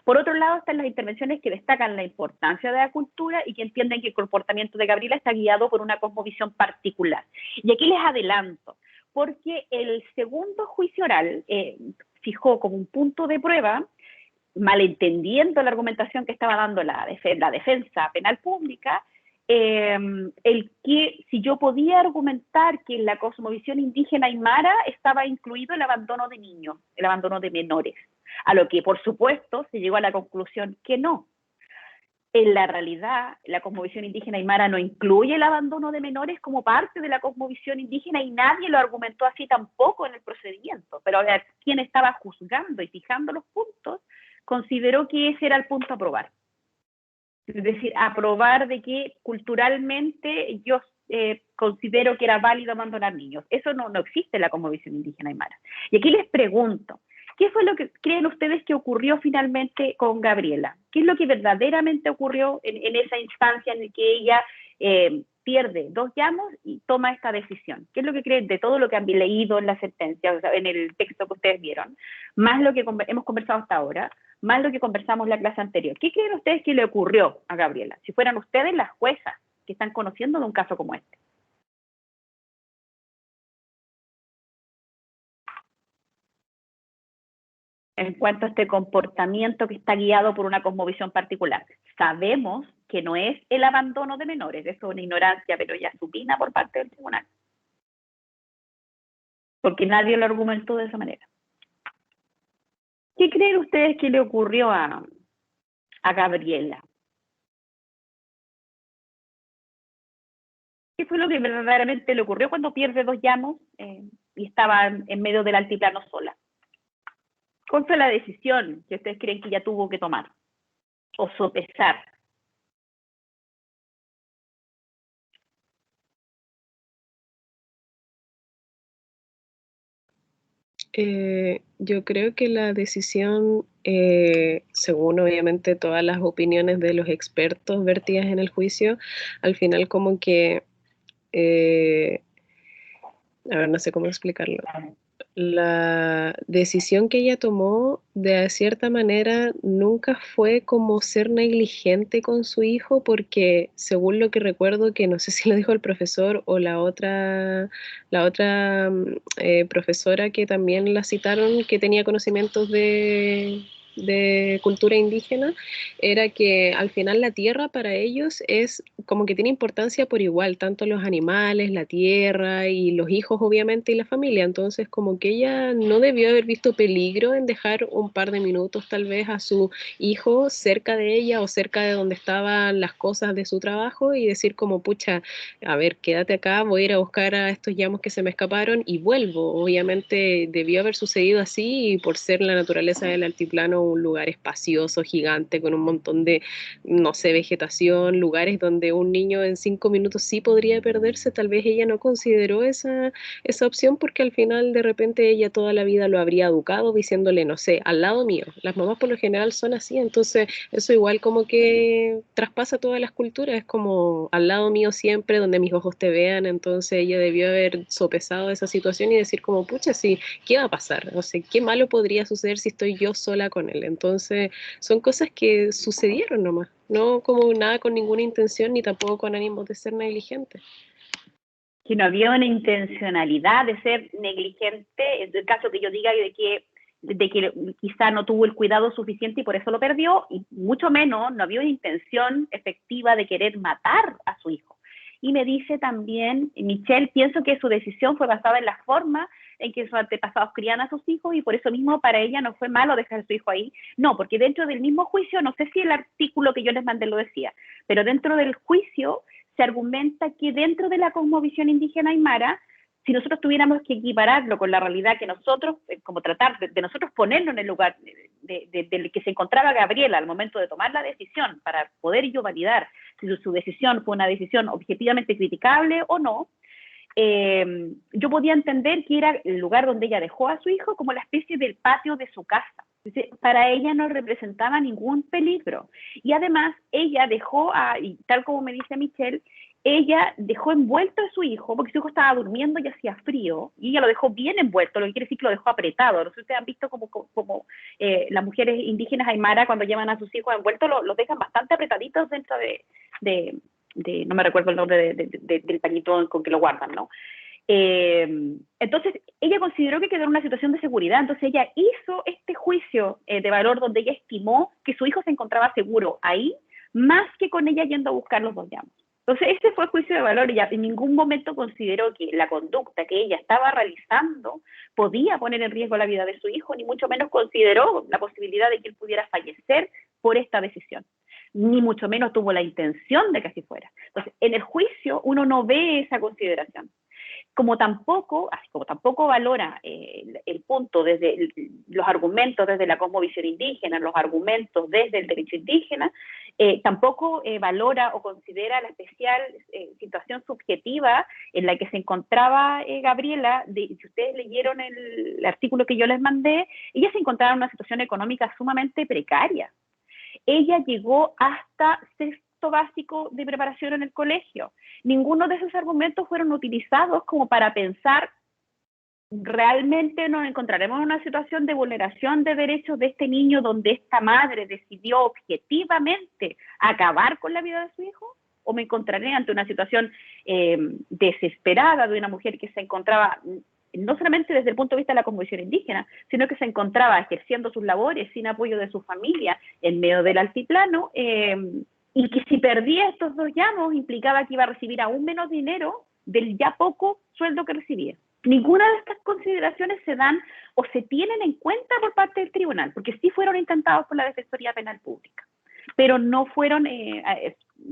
Por otro lado, están las intervenciones que destacan la importancia de la cultura y que entienden que el comportamiento de Gabriela está guiado por una cosmovisión particular. Y aquí les adelanto, porque el segundo juicio oral fijó como un punto de prueba, malentendiendo la argumentación que estaba dando la defensa penal pública, el que si yo podía argumentar que en la cosmovisión indígena aymara estaba incluido el abandono de niños, el abandono de menores. A lo que, por supuesto, se llegó a la conclusión que no. En la realidad, la cosmovisión indígena aymara no incluye el abandono de menores como parte de la cosmovisión indígena, y nadie lo argumentó así tampoco en el procedimiento. Pero a quien estaba juzgando y fijando los puntos consideró que ese era el punto a probar. Es decir, a probar de que culturalmente yo considero que era válido abandonar niños. Eso no existe en la cosmovisión indígena aymara. Y aquí les pregunto, ¿qué fue lo que creen ustedes que ocurrió finalmente con Gabriela? ¿Qué es lo que verdaderamente ocurrió en esa instancia en la que ella pierde 2 llamos y toma esta decisión? ¿Qué es lo que creen de todo lo que han leído en la sentencia, o sea, en el texto que ustedes vieron, más lo que hemos conversado hasta ahora, más lo que conversamos en la clase anterior? ¿Qué creen ustedes que le ocurrió a Gabriela? Si fueran ustedes las juezas que están conociendo de un caso como este. En cuanto a este comportamiento que está guiado por una cosmovisión particular. Sabemos que no es el abandono de menores, eso es una ignorancia, pero ya supina por parte del tribunal. Porque nadie lo argumentó de esa manera. ¿Qué creen ustedes que le ocurrió a Gabriela? ¿Qué fue lo que verdaderamente le ocurrió cuando pierde 2 llamos y estaba en medio del altiplano sola? ¿Cuál fue la decisión que ustedes creen que ella tuvo que tomar o sopesar? Yo creo que la decisión, según obviamente todas las opiniones de los expertos vertidas en el juicio, al final como que, a ver, no sé cómo explicarlo. La decisión que ella tomó, de cierta manera, nunca fue como ser negligente con su hijo, porque según lo que recuerdo, que no sé si lo dijo el profesor o la otra profesora que también la citaron, que tenía conocimientos de cultura indígena, era que al final la tierra para ellos es como que tiene importancia por igual, tanto los animales, la tierra y los hijos obviamente y la familia. Entonces como que ella no debió haber visto peligro en dejar un par de minutos tal vez a su hijo cerca de ella o cerca de donde estaban las cosas de su trabajo y decir como, pucha, a ver, quédate acá, voy a ir a buscar a estos llamos que se me escaparon y vuelvo. Obviamente debió haber sucedido así, y por ser la naturaleza del altiplano un lugar espacioso, gigante, con un montón de, no sé, vegetación, lugares donde un niño en 5 minutos sí podría perderse, tal vez ella no consideró esa opción, porque al final de repente ella toda la vida lo habría educado diciéndole, no sé, al lado mío. Las mamás por lo general son así, entonces eso igual como que traspasa todas las culturas, es como al lado mío siempre, donde mis ojos te vean. Entonces ella debió haber sopesado esa situación y decir como, pucha, sí, ¿qué va a pasar? O sea, ¿qué malo podría suceder si estoy yo sola con él? Entonces son cosas que sucedieron nomás, no como nada con ninguna intención ni tampoco con ánimos de ser negligente. Que no había una intencionalidad de ser negligente, en el caso que yo diga de que quizá no tuvo el cuidado suficiente y por eso lo perdió, y mucho menos no había una intención efectiva de querer matar a su hijo. Y me dice también, Michelle, pienso que su decisión fue basada en la forma en que sus antepasados crían a sus hijos, y por eso mismo para ella no fue malo dejar a su hijo ahí. No, porque dentro del mismo juicio, no sé si el artículo que yo les mandé lo decía, pero dentro del juicio se argumenta que dentro de la cosmovisión indígena aymara, si nosotros tuviéramos que equipararlo con la realidad que nosotros, como tratar de nosotros ponerlo en el lugar del que se encontraba Gabriela al momento de tomar la decisión, para poder yo validar si su decisión fue una decisión objetivamente criticable o no, yo podía entender que era el lugar donde ella dejó a su hijo como la especie del patio de su casa. Entonces, para ella no representaba ningún peligro. Y además, ella dejó, y tal como me dice Michelle, ella dejó envuelto a su hijo, porque su hijo estaba durmiendo y hacía frío, y ella lo dejó bien envuelto, lo que quiere decir que lo dejó apretado. No sé si ustedes han visto como las mujeres indígenas aymara, cuando llevan a sus hijos envueltos, los dejan bastante apretaditos dentro no me recuerdo el nombre del pañito con que lo guardan, ¿no? Entonces, ella consideró que quedó en una situación de seguridad. Entonces, ella hizo este juicio de valor donde ella estimó que su hijo se encontraba seguro ahí, más que con ella yendo a buscar los dos llamos. Entonces, ese fue el juicio de valor. Ella en ningún momento consideró que la conducta que ella estaba realizando podía poner en riesgo la vida de su hijo, ni mucho menos consideró la posibilidad de que él pudiera fallecer por esta decisión, ni mucho menos tuvo la intención de que así fuera. Entonces, en el juicio uno no ve esa consideración. Así como tampoco valora el punto desde los argumentos desde la cosmovisión indígena, los argumentos desde el derecho indígena, tampoco valora o considera la especial situación subjetiva en la que se encontraba Gabriela. Si ustedes leyeron el artículo que yo les mandé, ella se encontraba en una situación económica sumamente precaria. Ella llegó hasta sexto básico de preparación en el colegio. Ninguno de esos argumentos fueron utilizados como para pensar, ¿realmente nos encontraremos en una situación de vulneración de derechos de este niño donde esta madre decidió objetivamente acabar con la vida de su hijo? ¿O me encontraré ante una situación desesperada de una mujer que se encontraba no solamente desde el punto de vista de la cosmovisión indígena, sino que se encontraba ejerciendo sus labores sin apoyo de su familia en medio del altiplano, y que si perdía estos dos llamos implicaba que iba a recibir aún menos dinero del ya poco sueldo que recibía? Ninguna de estas consideraciones se dan o se tienen en cuenta por parte del tribunal, porque sí fueron intentados por la Defensoría Penal Pública, pero no fueron,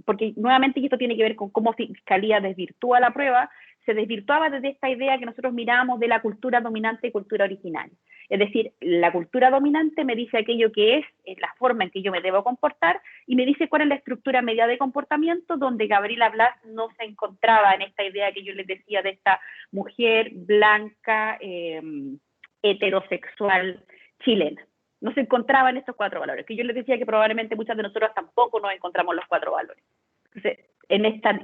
porque nuevamente esto tiene que ver con cómo Fiscalía desvirtúa la prueba. Se desvirtuaba desde esta idea que nosotros miramos de la cultura dominante y cultura original. Es decir, la cultura dominante me dice aquello que es la forma en que yo me debo comportar, y me dice cuál es la estructura media de comportamiento, donde Gabriela Blas no se encontraba en esta idea que yo les decía de esta mujer blanca, heterosexual chilena. No se encontraban estos 4 valores, que yo les decía que probablemente muchas de nosotros tampoco nos encontramos los 4 valores. Entonces,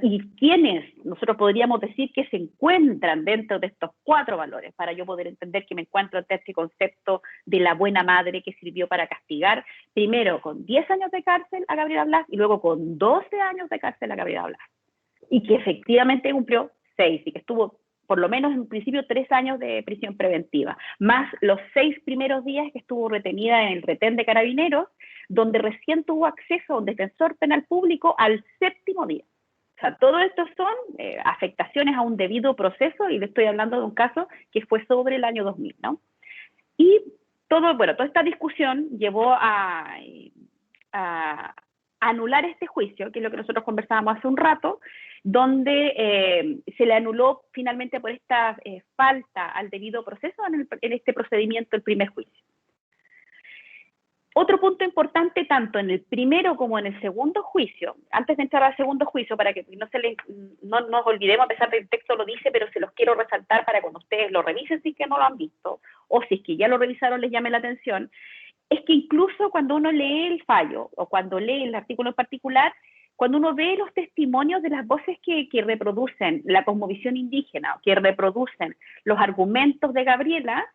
¿y quiénes nosotros podríamos decir que se encuentran dentro de estos 4 valores? Para yo poder entender que me encuentro ante este concepto de la buena madre que sirvió para castigar, primero con 10 años de cárcel a Gabriela Blas y luego con 12 años de cárcel a Gabriela Blas. Y que efectivamente cumplió 6 y que estuvo por lo menos en principio 3 años de prisión preventiva, más los 6 primeros días que estuvo retenida en el retén de Carabineros, donde recién tuvo acceso a un defensor penal público al 7º día. O sea, todo esto son afectaciones a un debido proceso, y le estoy hablando de un caso que fue sobre el año 2000, ¿no? Y toda esta discusión llevó a anular este juicio, que es lo que nosotros conversábamos hace un rato, donde se le anuló finalmente por esta falta al debido proceso en este procedimiento, el primer juicio. Otro punto importante, tanto en el primero como en el segundo juicio, antes de entrar al segundo juicio, para que no nos olvidemos, a pesar del texto lo dice, pero se los quiero resaltar para cuando ustedes lo revisen si es que no lo han visto, o si es que ya lo revisaron les llame la atención, es que incluso cuando uno lee el fallo, o cuando lee el artículo en particular, cuando uno ve los testimonios de las voces que reproducen la cosmovisión indígena, que reproducen los argumentos de Gabriela,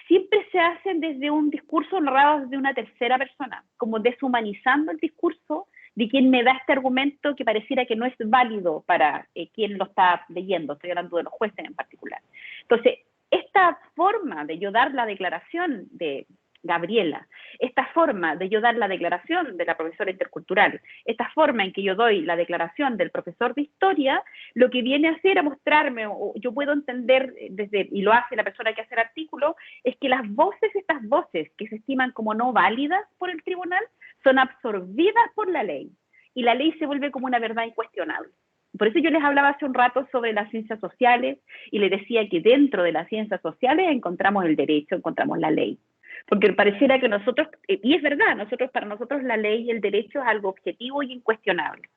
siempre se hacen desde un discurso narrado desde una tercera persona, como deshumanizando el discurso de quien me da este argumento que pareciera que no es válido para quien lo está leyendo, estoy hablando de los jueces en particular. Entonces, esta forma de yo dar la declaración de Gabriela, esta forma de yo dar la declaración de la profesora intercultural, esta forma en que yo doy la declaración del profesor de historia, lo que viene a hacer, a mostrarme, o yo puedo entender y lo hace la persona que hace el artículo, es que estas voces que se estiman como no válidas por el tribunal, son absorbidas por la ley, y la ley se vuelve como una verdad incuestionable. Por eso yo les hablaba hace un rato sobre las ciencias sociales, y les decía que dentro de las ciencias sociales encontramos el derecho, encontramos la ley. Porque pareciera que nosotros, y es verdad, para nosotros la ley y el derecho es algo objetivo y incuestionable,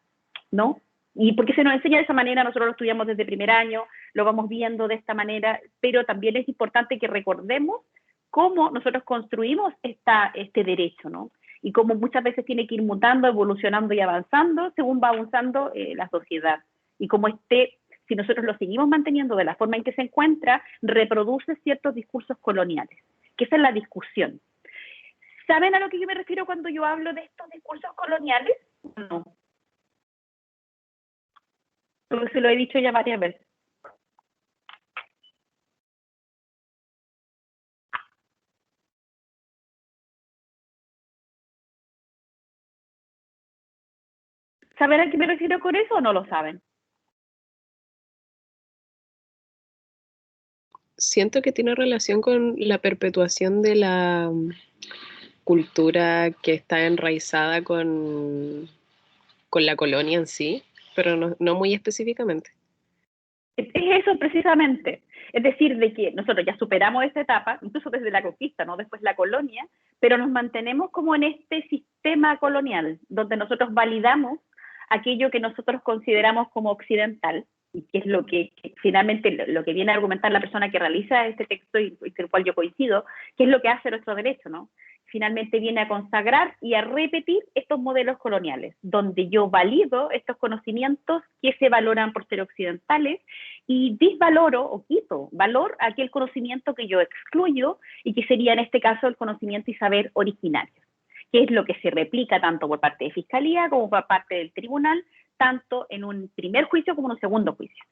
¿no? Y porque se nos enseña de esa manera, nosotros lo estudiamos desde primer año, lo vamos viendo de esta manera, pero también es importante que recordemos cómo nosotros construimos este derecho, ¿no? Y cómo muchas veces tiene que ir mutando, evolucionando y avanzando según va avanzando la sociedad. Y cómo si nosotros lo seguimos manteniendo de la forma en que se encuentra, reproduce ciertos discursos coloniales. Que esa es la discusión. ¿Saben a lo que yo me refiero cuando yo hablo de estos discursos coloniales? No. Porque se lo he dicho ya varias veces. ¿Saben a qué me refiero con eso o no lo saben? Siento que tiene relación con la perpetuación de la cultura que está enraizada con la colonia en sí, pero no muy específicamente. Es eso precisamente. Es decir, de que nosotros ya superamos esa etapa, incluso desde la conquista, ¿no? Después la colonia, pero nos mantenemos como en este sistema colonial, donde nosotros validamos aquello que nosotros consideramos como occidental, y que es lo que finalmente lo que viene a argumentar la persona que realiza este texto y con el cual yo coincido, que es lo que hace nuestro derecho, ¿no? Finalmente viene a consagrar y a repetir estos modelos coloniales, donde yo valido estos conocimientos que se valoran por ser occidentales y disvaloro o quito valor a aquel conocimiento que yo excluyo y que sería en este caso el conocimiento y saber originario, que es lo que se replica tanto por parte de Fiscalía como por parte del tribunal, tanto en un primer juicio como en un segundo juicio.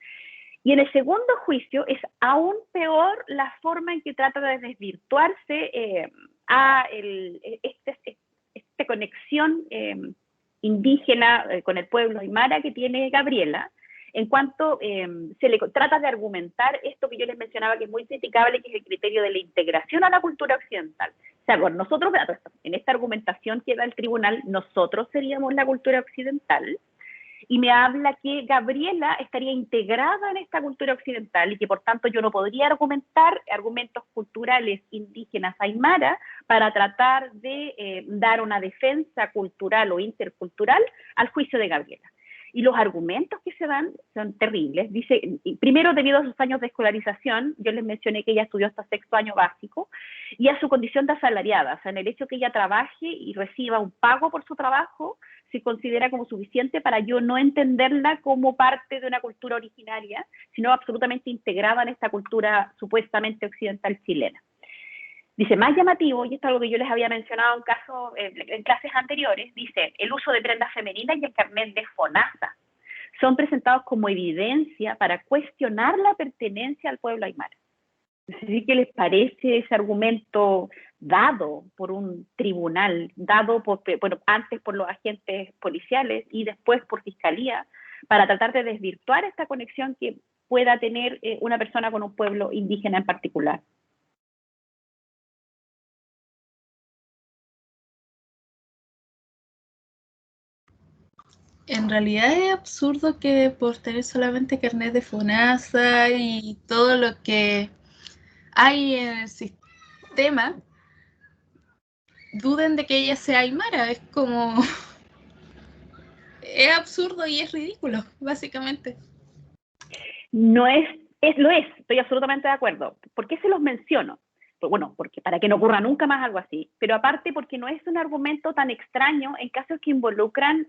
Y en el segundo juicio es aún peor la forma en que trata de desvirtuarse esta conexión indígena con el pueblo aymara que tiene Gabriela, en cuanto se le trata de argumentar esto que yo les mencionaba que es muy criticable, que es el criterio de la integración a la cultura occidental. O sea, bueno, nosotros, en esta argumentación que da el tribunal, nosotros seríamos la cultura occidental, y me habla que Gabriela estaría integrada en esta cultura occidental y que por tanto yo no podría argumentar argumentos culturales indígenas aymara para tratar de dar una defensa cultural o intercultural al juicio de Gabriela. y los argumentos que se dan son terribles. Dice, primero, debido a sus años de escolarización, yo les mencioné que ella estudió hasta 6º año básico, y a su condición de asalariada, o sea, en el hecho que ella trabaje y reciba un pago por su trabajo, se considera como suficiente para yo no entenderla como parte de una cultura originaria, sino absolutamente integrada en esta cultura supuestamente occidental chilena. Dice, más llamativo, y esto es algo que yo les había mencionado en clases anteriores, dice, el uso de prendas femeninas y el carnet de FONASA son presentados como evidencia para cuestionar la pertenencia al pueblo aymara. Así que les parece ese argumento dado por un tribunal, dado antes por los agentes policiales y después por fiscalía, para tratar de desvirtuar esta conexión que pueda tener una persona con un pueblo indígena en particular. En realidad es absurdo que por tener solamente carnet de FONASA y todo lo que hay en el sistema, duden de que ella sea aymara. Es como... es absurdo y es ridículo, básicamente. No lo es, estoy absolutamente de acuerdo. ¿Por qué se los menciono? Pues bueno, porque para que no ocurra nunca más algo así, pero aparte porque no es un argumento tan extraño en casos que involucran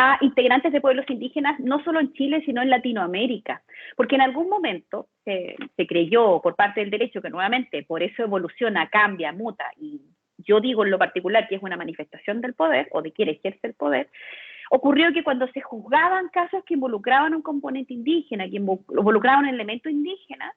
a integrantes de pueblos indígenas, no solo en Chile, sino en Latinoamérica. Porque en algún momento se creyó por parte del derecho que nuevamente por eso evoluciona, cambia, muta, y yo digo en lo particular que es una manifestación del poder o de quien ejerce el poder. Ocurrió que cuando se juzgaban casos que involucraban un componente indígena, que involucraban un elemento indígena,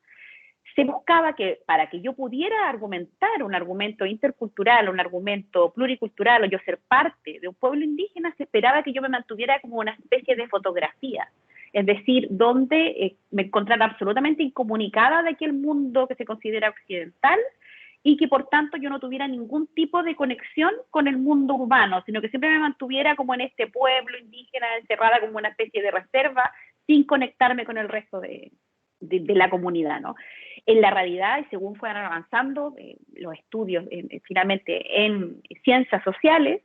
se buscaba que para que yo pudiera argumentar un argumento intercultural, un argumento pluricultural, o yo ser parte de un pueblo indígena, se esperaba que yo me mantuviera como una especie de fotografía, es decir, donde me encontrara absolutamente incomunicada de aquel mundo que se considera occidental, y que por tanto yo no tuviera ningún tipo de conexión con el mundo urbano, sino que siempre me mantuviera como en este pueblo indígena, encerrada como una especie de reserva, sin conectarme con el resto de la comunidad, ¿no? En la realidad, y según fueron avanzando los estudios finalmente en ciencias sociales,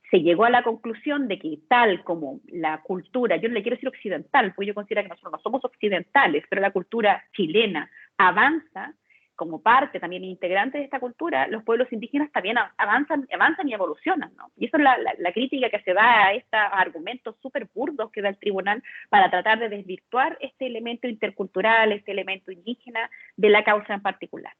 se llegó a la conclusión de que tal como la cultura, yo no le quiero decir occidental, porque yo considero que nosotros no somos occidentales, pero la cultura chilena avanza, como parte también integrante de esta cultura, los pueblos indígenas también avanzan y evolucionan, ¿no? Y eso es la crítica que se da a estos argumentos súper burdos que da el tribunal para tratar de desvirtuar este elemento intercultural, este elemento indígena de la causa en particular.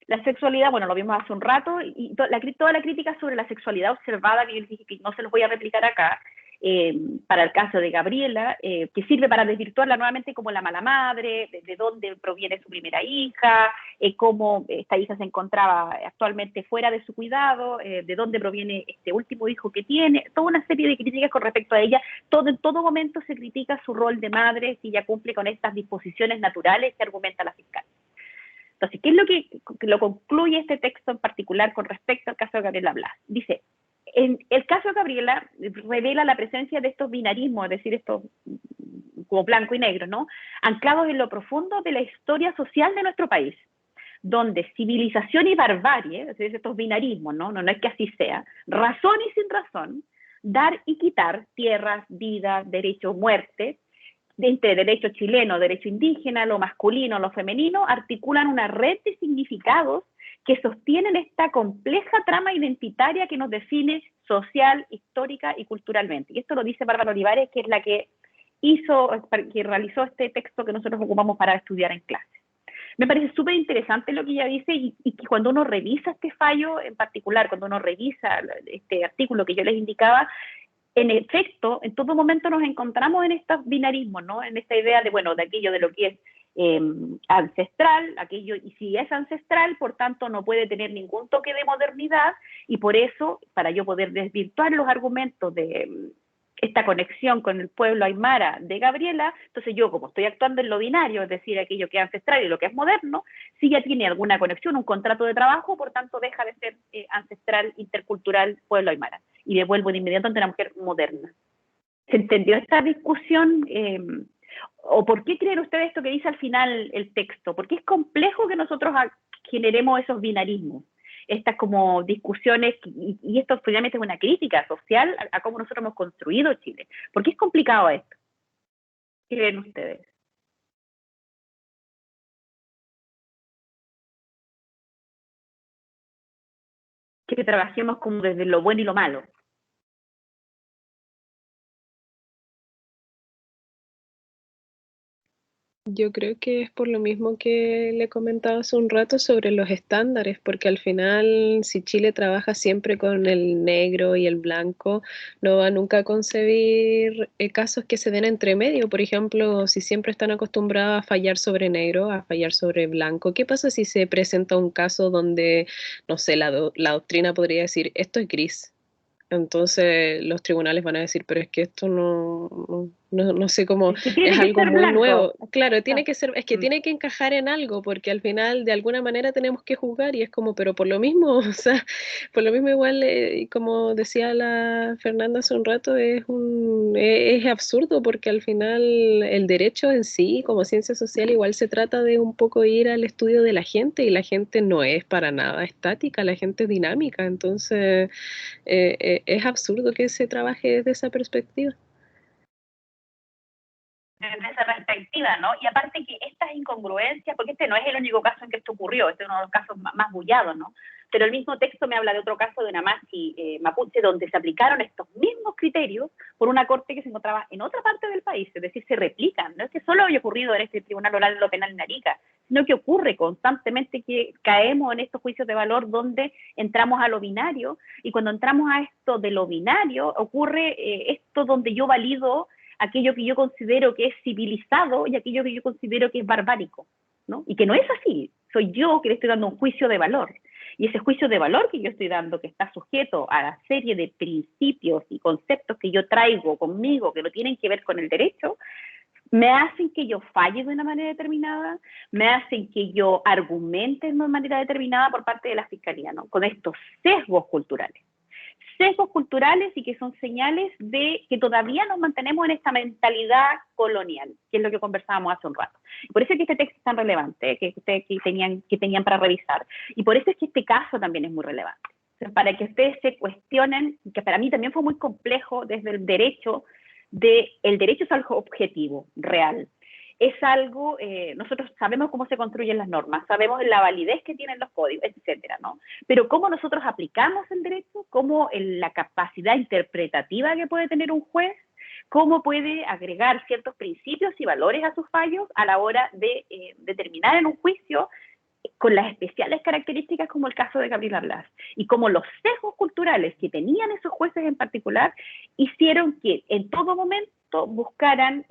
La sexualidad, bueno, lo vimos hace un rato, y toda la crítica sobre la sexualidad observada, que yo les dije que no se los voy a replicar acá, para el caso de Gabriela, que sirve para desvirtuarla nuevamente como la mala madre, de dónde proviene su primera hija, cómo esta hija se encontraba actualmente fuera de su cuidado, de dónde proviene este último hijo que tiene, toda una serie de críticas con respecto a ella. En todo momento se critica su rol de madre, si ella cumple con estas disposiciones naturales que argumenta la fiscal. Entonces, ¿qué es lo que lo concluye este texto en particular con respecto al caso de Gabriela Blas? Dice, en el caso de Gabriela revela la presencia de estos binarismos, es decir, estos como blanco y negro, ¿no? Anclados en lo profundo de la historia social de nuestro país, donde civilización y barbarie, es decir, estos binarismos, no es que así sea, razón y sin razón, dar y quitar tierras, vida, derecho, muerte, entre derecho chileno, derecho indígena, lo masculino, lo femenino, articulan una red de significados que sostienen esta compleja trama identitaria que nos define social, histórica y culturalmente. Y esto lo dice Bárbara Olivares, que es la que realizó este texto que nosotros ocupamos para estudiar en clase. Me parece súper interesante lo que ella dice, y que cuando uno revisa este fallo en particular, cuando uno revisa este artículo que yo les indicaba, en efecto, en todo momento nos encontramos en estos binarismos, ¿no? En esta idea de, bueno, de aquello de lo que es ancestral, aquello, y si es ancestral, por tanto no puede tener ningún toque de modernidad, y por eso, para yo poder desvirtuar los argumentos de esta conexión con el pueblo aymara de Gabriela, entonces yo, como estoy actuando en lo binario, es decir, aquello que es ancestral y lo que es moderno, si ya tiene alguna conexión, un contrato de trabajo, por tanto deja de ser ancestral, intercultural, pueblo aymara, y devuelvo de inmediato ante una mujer moderna. ¿Se entendió esta discusión? ¿O por qué creen ustedes esto que dice al final el texto? Porque es complejo que nosotros generemos esos binarismos. estas como discusiones, y esto finalmente es una crítica social a cómo nosotros hemos construido Chile. ¿Por qué es complicado esto? ¿Qué ven ustedes? Que trabajemos como desde lo bueno y lo malo. Yo creo que es por lo mismo que le comentaba hace un rato sobre los estándares, porque al final, si Chile trabaja siempre con el negro y el blanco, no va nunca a concebir casos que se den entre medio. Por ejemplo, si siempre están acostumbrados a fallar sobre negro, a fallar sobre blanco, ¿qué pasa si se presenta un caso donde, no sé, la doctrina podría decir, esto es gris? Entonces los tribunales van a decir, pero es que esto no sé cómo, Es que es tiene que algo ser muy blanco. nuevo. Claro, tiene No. que ser, es que tiene que encajar en algo, porque al final de alguna manera tenemos que juzgar y es como, pero por lo mismo, o sea, por lo mismo igual, como decía la Fernanda hace un rato, es absurdo porque al final el derecho en sí, como ciencia social, igual se trata de un poco ir al estudio de la gente y la gente no es para nada estática, la gente es dinámica, entonces es absurdo que se trabaje desde esa perspectiva. Desde esa perspectiva, ¿no? Y aparte que estas incongruencias, porque este no es el único caso en que esto ocurrió, este es uno de los casos más bullados, ¿no? Pero el mismo texto me habla de otro caso de una mapuche, donde se aplicaron estos mismos criterios por una corte que se encontraba en otra parte del país, es decir, se replican. No es que solo haya ocurrido en este Tribunal Oral de lo Penal en Arica, sino que ocurre constantemente que caemos en estos juicios de valor donde entramos a lo binario, y cuando entramos a esto de lo binario, ocurre esto donde yo valido aquello que yo considero que es civilizado y aquello que yo considero que es barbárico, ¿no? Y que no es así, soy yo que le estoy dando un juicio de valor. Y ese juicio de valor que yo estoy dando, que está sujeto a la serie de principios y conceptos que yo traigo conmigo, que no tienen que ver con el derecho, me hacen que yo falle de una manera determinada, me hacen que yo argumente de una manera determinada por parte de la Fiscalía, ¿no? Con estos sesgos culturales. Sesgos culturales y que son señales de que todavía nos mantenemos en esta mentalidad colonial, que es lo que conversábamos hace un rato. Por eso es que este texto es tan relevante, que ustedes tenían para revisar, y por eso es que este caso también es muy relevante. Entonces, para que ustedes se cuestionen, que para mí también fue muy complejo desde el derecho, el derecho es algo objetivo, real. Es algo, nosotros sabemos cómo se construyen las normas, sabemos la validez que tienen los códigos, etcétera, ¿no? Pero cómo nosotros aplicamos el derecho, cómo la capacidad interpretativa que puede tener un juez, cómo puede agregar ciertos principios y valores a sus fallos a la hora de determinar en un juicio con las especiales características como el caso de Gabriela Blas, y como los sesgos culturales que tenían esos jueces en particular hicieron que en todo momento buscaran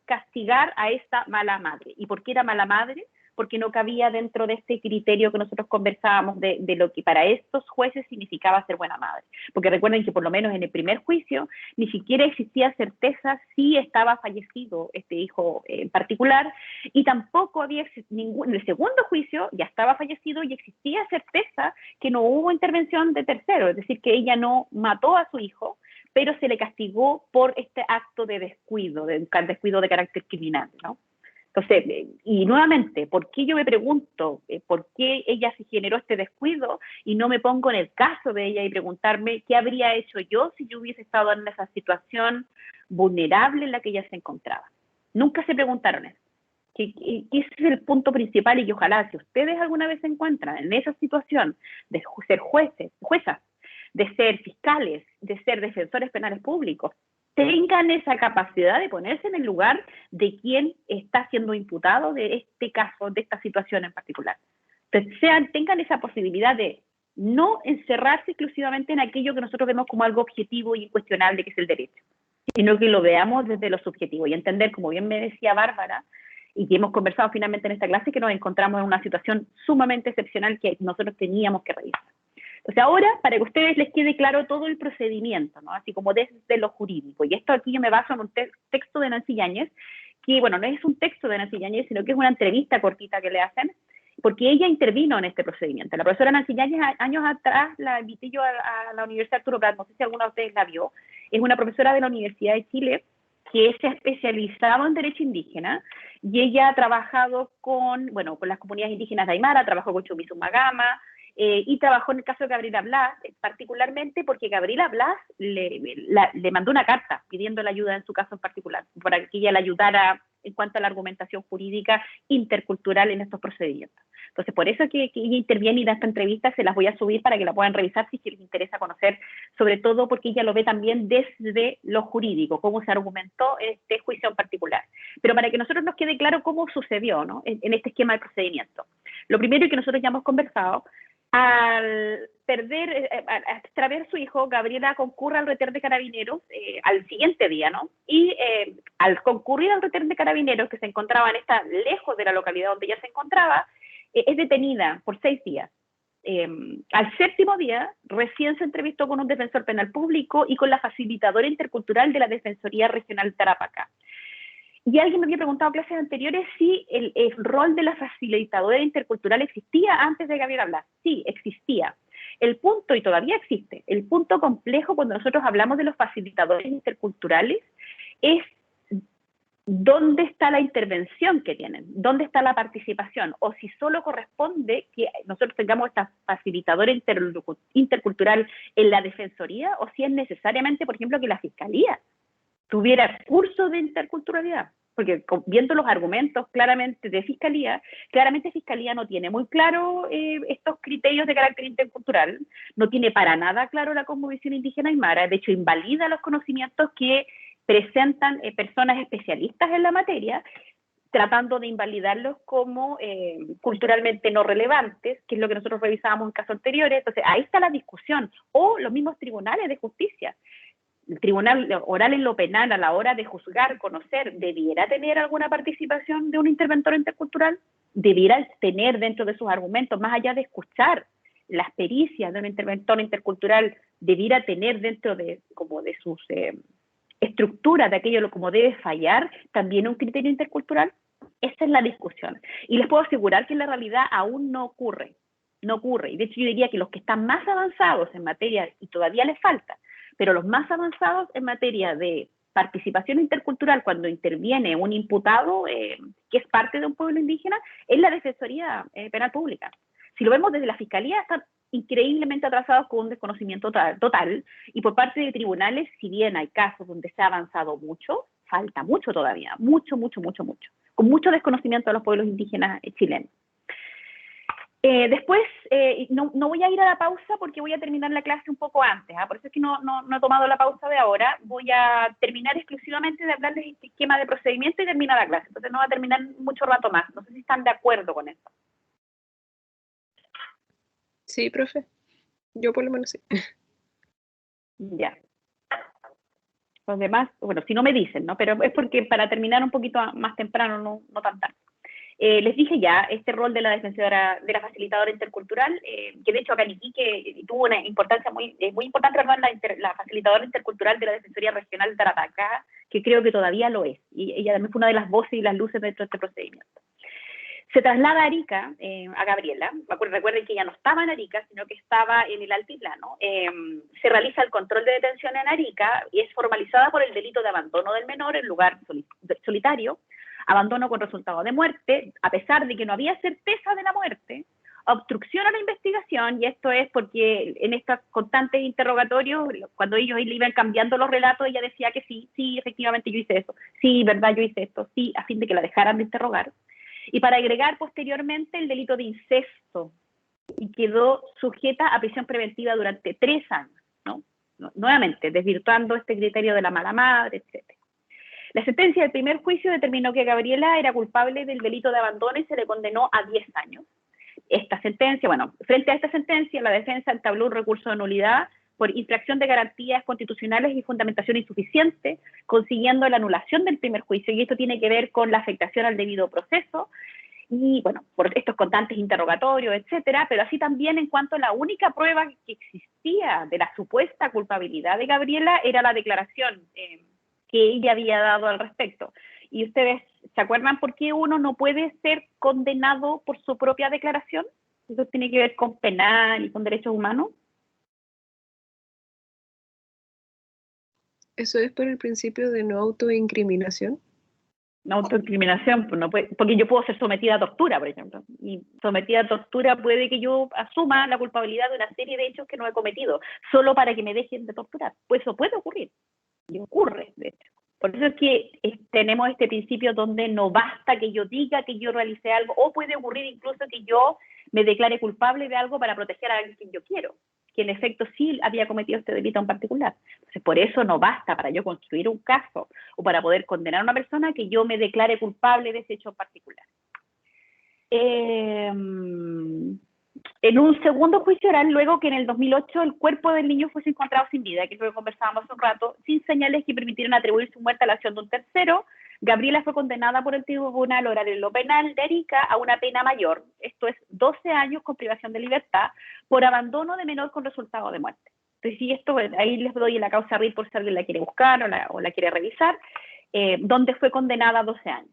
castigar a esta mala madre. ¿Y por qué era mala madre? Porque no cabía dentro de este criterio que nosotros conversábamos de lo que para estos jueces significaba ser buena madre. Porque recuerden que por lo menos en el primer juicio ni siquiera existía certeza si estaba fallecido este hijo en particular, y tampoco había en el segundo juicio ya estaba fallecido y existía certeza que no hubo intervención de tercero, es decir, que ella no mató a su hijo, pero se le castigó por este acto de descuido de carácter criminal, ¿no? Entonces, y nuevamente, ¿por qué yo me pregunto por qué ella se generó este descuido y no me pongo en el caso de ella y preguntarme qué habría hecho yo si yo hubiese estado en esa situación vulnerable en la que ella se encontraba? Nunca se preguntaron eso. Que ese es el punto principal, y que ojalá si ustedes alguna vez se encuentran en esa situación de ser juezas, de ser fiscales, de ser defensores penales públicos, tengan esa capacidad de ponerse en el lugar de quien está siendo imputado de este caso, de esta situación en particular. Entonces, tengan esa posibilidad de no encerrarse exclusivamente en aquello que nosotros vemos como algo objetivo y incuestionable, que es el derecho, sino que lo veamos desde lo subjetivo y entender, como bien me decía Bárbara, y que hemos conversado finalmente en esta clase, que nos encontramos en una situación sumamente excepcional que nosotros teníamos que revisar. Entonces ahora, para que a ustedes les quede claro todo el procedimiento, ¿no? Así como desde lo jurídico, y esto aquí yo me baso en un texto de Nancy Yáñez, que bueno, no es un texto de Nancy Yáñez, sino que es una entrevista cortita que le hacen, porque ella intervino en este procedimiento. La profesora Nancy Yáñez, años atrás, la invité yo a la Universidad Arturo Prat, no sé si alguna de ustedes la vio, es una profesora de la Universidad de Chile, que se ha especializado en derecho indígena, y ella ha trabajado con las comunidades indígenas de Aymara, trabajó con Chumizumagama, y trabajó en el caso de Gabriela Blas, particularmente porque Gabriela Blas le mandó una carta pidiendo la ayuda en su caso en particular, para que ella le ayudara en cuanto a la argumentación jurídica intercultural en estos procedimientos. Entonces, por eso que ella interviene y da esta entrevista, se las voy a subir para que la puedan revisar si les interesa conocer, sobre todo porque ella lo ve también desde lo jurídico, cómo se argumentó este juicio en particular. Pero para que nosotros nos quede claro cómo sucedió, ¿no?, en este esquema de procedimiento. Lo primero que nosotros ya hemos conversado, al extraviar su hijo, Gabriela concurre al retén de carabineros al siguiente día, ¿no? Y al concurrir al retén de carabineros, que se encontraba lejos de la localidad donde ella se encontraba, es detenida por 6 días. Al 7º día, recién se entrevistó con un defensor penal público y con la facilitadora intercultural de la Defensoría Regional Tarapacá. Y alguien me había preguntado en clases anteriores si el rol de la facilitadora intercultural existía antes de Gabriela Blas. Sí, existía. El punto, y todavía existe, el punto complejo cuando nosotros hablamos de los facilitadores interculturales es dónde está la intervención que tienen, dónde está la participación, o si solo corresponde que nosotros tengamos esta facilitadora intercultural en la Defensoría, o si es necesariamente, por ejemplo, que la Fiscalía tuviera curso de interculturalidad, porque viendo los argumentos claramente de Fiscalía, claramente Fiscalía no tiene muy claro estos criterios de carácter intercultural, no tiene para nada claro la cosmovisión indígena aymara, de hecho invalida los conocimientos que presentan personas especialistas en la materia, tratando de invalidarlos como culturalmente no relevantes, que es lo que nosotros revisábamos en casos anteriores. Entonces ahí está la discusión, o los mismos tribunales de justicia. El tribunal oral en lo penal, a la hora de juzgar, conocer, ¿debiera tener alguna participación de un interventor intercultural? ¿Debiera tener dentro de sus argumentos, más allá de escuchar las pericias de un interventor intercultural, debiera tener dentro de sus estructuras, de aquello como debe fallar, también un criterio intercultural? Esa es la discusión. Y les puedo asegurar que en la realidad aún no ocurre. No ocurre. Y de hecho yo diría que los que están más avanzados en materia, y todavía les falta, pero los más avanzados en materia de participación intercultural cuando interviene un imputado que es parte de un pueblo indígena, es la Defensoría Penal Pública. Si lo vemos desde la Fiscalía, están increíblemente atrasados con un desconocimiento total, y por parte de tribunales, si bien hay casos donde se ha avanzado mucho, falta mucho todavía, mucho, con mucho desconocimiento de los pueblos indígenas chilenos. Después, no voy a ir a la pausa porque voy a terminar la clase un poco antes, por eso es que no he tomado la pausa de ahora. Voy a terminar exclusivamente de hablarles de este esquema de procedimiento y termina la clase, entonces no va a terminar mucho rato más. No sé si están de acuerdo con eso. Sí, profe. Yo por lo menos sí. Ya. Los demás, bueno, si no me dicen, ¿no? Pero es porque para terminar un poquito más temprano, no tan tarde. Les dije ya, este rol de la defensora, de la facilitadora intercultural, que de hecho acá en Iquique tuvo una importancia muy importante, perdón, la facilitadora intercultural de la Defensoría Regional de Tarapacá, que creo que todavía lo es, y ella también fue una de las voces y las luces dentro de este procedimiento. Se traslada a Arica, a Gabriela. Recuerden que ella no estaba en Arica, sino que estaba en el altiplano. Se realiza el control de detención en Arica y es formalizada por el delito de abandono del menor en lugar solitario, abandono con resultado de muerte, a pesar de que no había certeza de la muerte, obstrucción a la investigación, y esto es porque en estos constantes interrogatorios, cuando ellos le iban cambiando los relatos, ella decía que sí, efectivamente yo hice eso, sí, verdad, yo hice esto, sí, a fin de que la dejaran de interrogar. Y para agregar posteriormente el delito de incesto, y quedó sujeta a prisión preventiva durante 3 años, ¿no? Nuevamente, desvirtuando este criterio de la mala madre, etc. La sentencia del primer juicio determinó que Gabriela era culpable del delito de abandono y se le condenó a 10 años. Esta sentencia, frente a esta sentencia, la defensa entabló un recurso de nulidad por infracción de garantías constitucionales y fundamentación insuficiente, consiguiendo la anulación del primer juicio, y esto tiene que ver con la afectación al debido proceso, y por estos constantes interrogatorios, etcétera, pero así también en cuanto a la única prueba que existía de la supuesta culpabilidad de Gabriela era la declaración que ella había dado al respecto. ¿Y ustedes se acuerdan por qué uno no puede ser condenado por su propia declaración? Eso tiene que ver con penal y con derechos humanos. ¿Eso es por el principio de no autoincriminación? Una autoincriminación, pues no puede, porque yo puedo ser sometida a tortura, por ejemplo, y sometida a tortura puede que yo asuma la culpabilidad de una serie de hechos que no he cometido, solo para que me dejen de torturar. Pues eso puede ocurrir, y ocurre, de hecho. Por eso es que tenemos este principio donde no basta que yo diga que yo realicé algo, o puede ocurrir incluso que yo me declare culpable de algo para proteger a alguien que yo quiero, que en efecto sí había cometido este delito en particular. Entonces, por eso no basta para yo construir un caso o para poder condenar a una persona que yo me declare culpable de ese hecho en particular. En un segundo juicio oral, luego que en el 2008 el cuerpo del niño fuese encontrado sin vida, que es lo que conversábamos hace un rato, sin señales que permitieran atribuir su muerte a la acción de un tercero, Gabriela fue condenada por el Tribunal Oral en lo Penal de Arica a una pena mayor, esto es 12 años con privación de libertad, por abandono de menor con resultado de muerte. Entonces, sí, esto, ahí les doy la causa RIT por si alguien la quiere buscar o la quiere revisar, donde fue condenada a 12 años.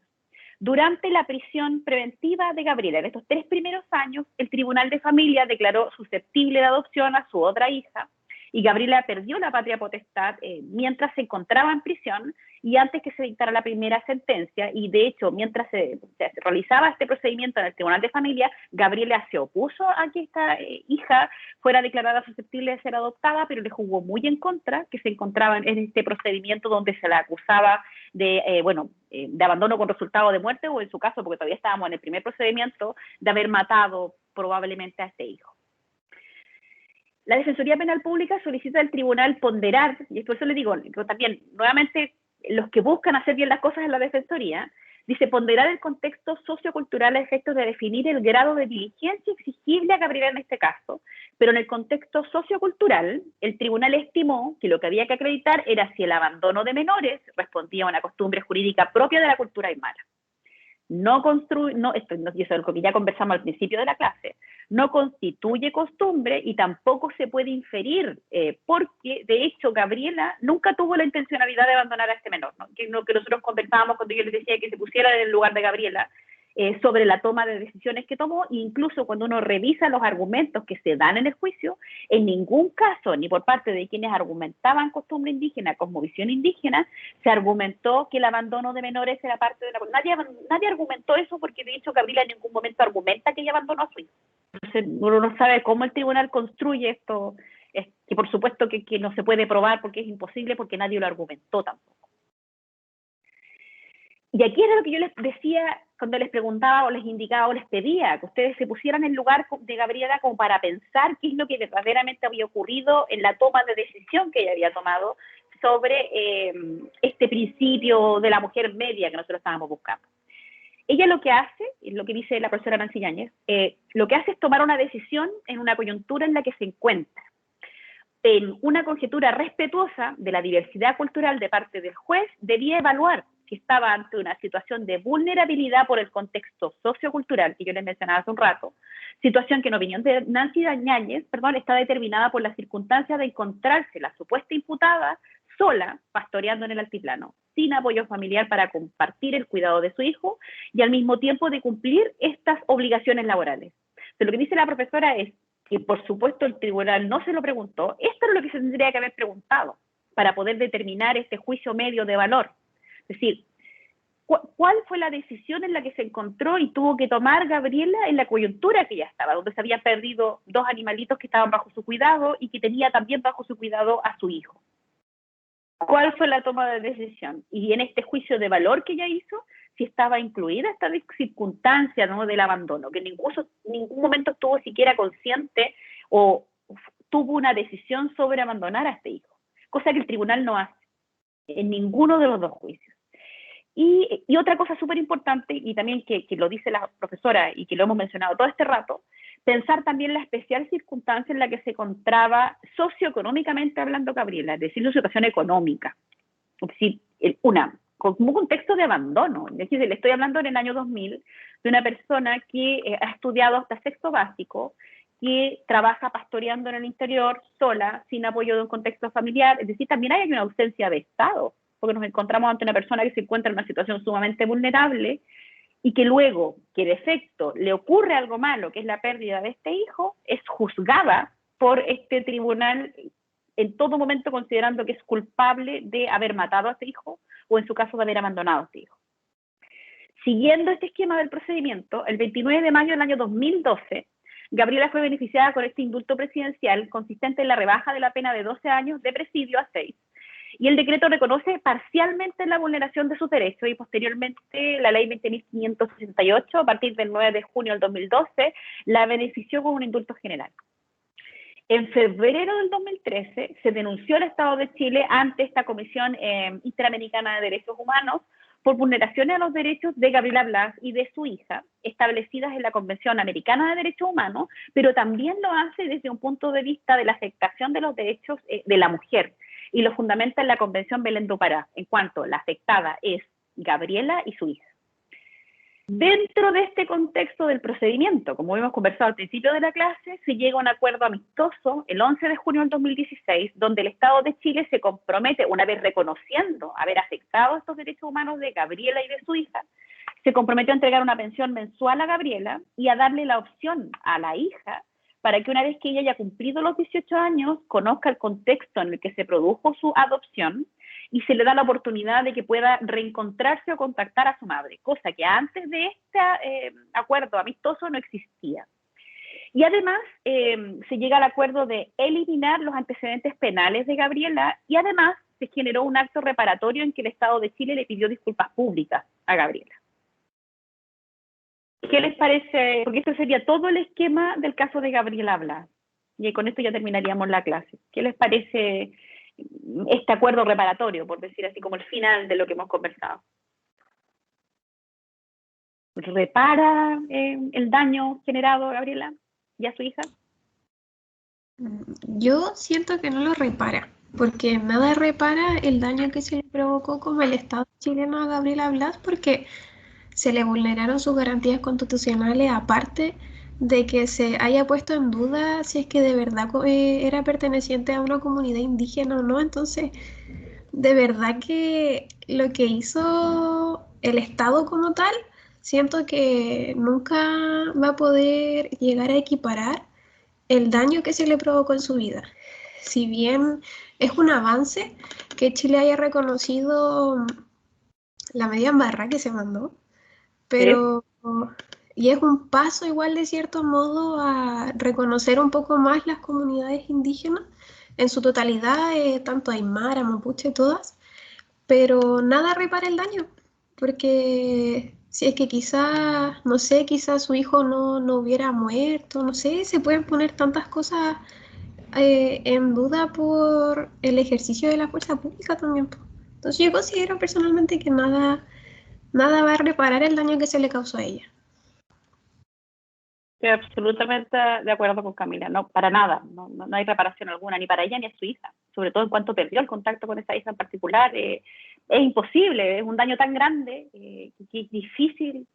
Durante la prisión preventiva de Gabriela, en estos 3 primeros años, el Tribunal de Familia declaró susceptible de adopción a su otra hija, y Gabriela perdió la patria potestad mientras se encontraba en prisión y antes que se dictara la primera sentencia, y de hecho, mientras se realizaba este procedimiento en el Tribunal de Familia, Gabriela se opuso a que esta hija fuera declarada susceptible de ser adoptada, pero le jugó muy en contra que se encontraba en este procedimiento donde se la acusaba de, de abandono con resultado de muerte, o en su caso, porque todavía estábamos en el primer procedimiento, de haber matado probablemente a este hijo. La Defensoría Penal Pública solicita al tribunal ponderar, y por eso le digo, también, nuevamente, los que buscan hacer bien las cosas en la Defensoría, dice ponderar el contexto sociocultural a efectos de definir el grado de diligencia exigible a Gabriela en este caso, pero en el contexto sociocultural, el tribunal estimó que lo que había que acreditar era si el abandono de menores respondía a una costumbre jurídica propia de la cultura aymara. Y eso es lo que ya conversamos al principio de la clase, no constituye costumbre y tampoco se puede inferir, porque de hecho Gabriela nunca tuvo la intencionalidad de abandonar a este menor, ¿no? Que nosotros conversábamos cuando yo les decía que se pusiera en el lugar de Gabriela, sobre la toma de decisiones que tomó, e incluso cuando uno revisa los argumentos que se dan en el juicio, en ningún caso, ni por parte de quienes argumentaban costumbre indígena, cosmovisión indígena, se argumentó que el abandono de menores era parte de una... Nadie argumentó eso, porque de hecho Gabriela en ningún momento argumenta que ella abandonó a su hijo. Entonces uno no sabe cómo el tribunal construye esto, que por supuesto que no se puede probar porque es imposible, porque nadie lo argumentó tampoco. Y aquí era lo que yo les decía cuando les preguntaba o les indicaba o les pedía, que ustedes se pusieran en el lugar de Gabriela como para pensar qué es lo que verdaderamente había ocurrido en la toma de decisión que ella había tomado sobre este principio de la mujer media que nosotros estábamos buscando. Ella lo que hace, es lo que dice la profesora Nancy Yáñez, lo que hace es tomar una decisión en una coyuntura en la que se encuentra, en una conjetura respetuosa de la diversidad cultural de parte del juez, debía evaluar si estaba ante una situación de vulnerabilidad por el contexto sociocultural que yo les mencionaba hace un rato, situación que en opinión de Nancy Yáñez, está determinada por la circunstancia de encontrarse la supuesta imputada sola, pastoreando en el altiplano, sin apoyo familiar para compartir el cuidado de su hijo y al mismo tiempo de cumplir estas obligaciones laborales. Entonces, lo que dice la profesora es que por supuesto el tribunal no se lo preguntó, esto es lo que se tendría que haber preguntado para poder determinar este juicio medio de valor. Es decir, ¿cuál fue la decisión en la que se encontró y tuvo que tomar Gabriela en la coyuntura que ya estaba, donde se habían perdido 2 animalitos que estaban bajo su cuidado y que tenía también bajo su cuidado a su hijo? ¿Cuál fue la toma de decisión? Y en este juicio de valor que ella hizo, si estaba incluida esta circunstancia, ¿no?, del abandono, que en ningún momento estuvo siquiera consciente o tuvo una decisión sobre abandonar a este hijo, cosa que el tribunal no hace en ninguno de los 2 juicios. Y otra cosa súper importante, y también que lo dice la profesora y que lo hemos mencionado todo este rato, pensar también la especial circunstancia en la que se encontraba socioeconómicamente hablando Gabriela, es decir, su situación económica. Es decir, como un contexto de abandono. Es decir, le estoy hablando en el año 2000 de una persona que ha estudiado hasta 6º básico, que trabaja pastoreando en el interior, sola, sin apoyo de un contexto familiar. Es decir, también hay una ausencia de Estado, porque nos encontramos ante una persona que se encuentra en una situación sumamente vulnerable y que luego, que de efecto le ocurre algo malo, que es la pérdida de este hijo, es juzgada por este tribunal en todo momento considerando que es culpable de haber matado a este hijo o en su caso de haber abandonado a este hijo. Siguiendo este esquema del procedimiento, el 29 de mayo del año 2012, Gabriela fue beneficiada con este indulto presidencial consistente en la rebaja de la pena de 12 años de presidio a 6. Y el decreto reconoce parcialmente la vulneración de sus derechos y posteriormente la ley 20.568, a partir del 9 de junio del 2012, la benefició con un indulto general. En febrero del 2013 se denunció el Estado de Chile ante esta Comisión Interamericana de Derechos Humanos por vulneraciones a los derechos de Gabriela Blas y de su hija, establecidas en la Convención Americana de Derechos Humanos, pero también lo hace desde un punto de vista de la afectación de los derechos de la mujer, y lo fundamenta en la Convención Belén do Pará, en cuanto la afectada es Gabriela y su hija. Dentro de este contexto del procedimiento, como hemos conversado al principio de la clase, se llega a un acuerdo amistoso el 11 de junio del 2016, donde el Estado de Chile se compromete, una vez reconociendo haber afectado estos derechos humanos de Gabriela y de su hija, se comprometió a entregar una pensión mensual a Gabriela y a darle la opción a la hija para que una vez que ella haya cumplido los 18 años, conozca el contexto en el que se produjo su adopción y se le da la oportunidad de que pueda reencontrarse o contactar a su madre, cosa que antes de este acuerdo amistoso no existía. Y además se llega al acuerdo de eliminar los antecedentes penales de Gabriela y además se generó un acto reparatorio en que el Estado de Chile le pidió disculpas públicas a Gabriela. ¿Qué les parece? Porque esto sería todo el esquema del caso de Gabriela Blas. Y con esto ya terminaríamos la clase. ¿Qué les parece este acuerdo reparatorio, por decir así, como el final de lo que hemos conversado? ¿Repara el daño generado a Gabriela y a su hija? Yo siento que no lo repara, porque nada repara el daño que se le provocó como el Estado chileno a Gabriela Blas, porque se le vulneraron sus garantías constitucionales, aparte de que se haya puesto en duda si es que de verdad era perteneciente a una comunidad indígena o no. Entonces, de verdad que lo que hizo el Estado como tal, siento que nunca va a poder llegar a equiparar el daño que se le provocó en su vida. Si bien es un avance que Chile haya reconocido la media embarrada que se mandó, pero y es un paso igual de cierto modo a reconocer un poco más las comunidades indígenas en su totalidad, tanto aymara, mapuche, todas, pero nada repara el daño, porque si es que quizás, no sé, quizás su hijo no hubiera muerto, no sé, se pueden poner tantas cosas en duda por el ejercicio de la fuerza pública también. Entonces yo considero personalmente que nada va a reparar el daño que se le causó a ella. Estoy absolutamente de acuerdo con Camila, no, para nada, no hay reparación alguna, ni para ella ni a su hija, sobre todo en cuanto perdió el contacto con esa hija en particular. Es imposible, es un daño tan grande que es difícil,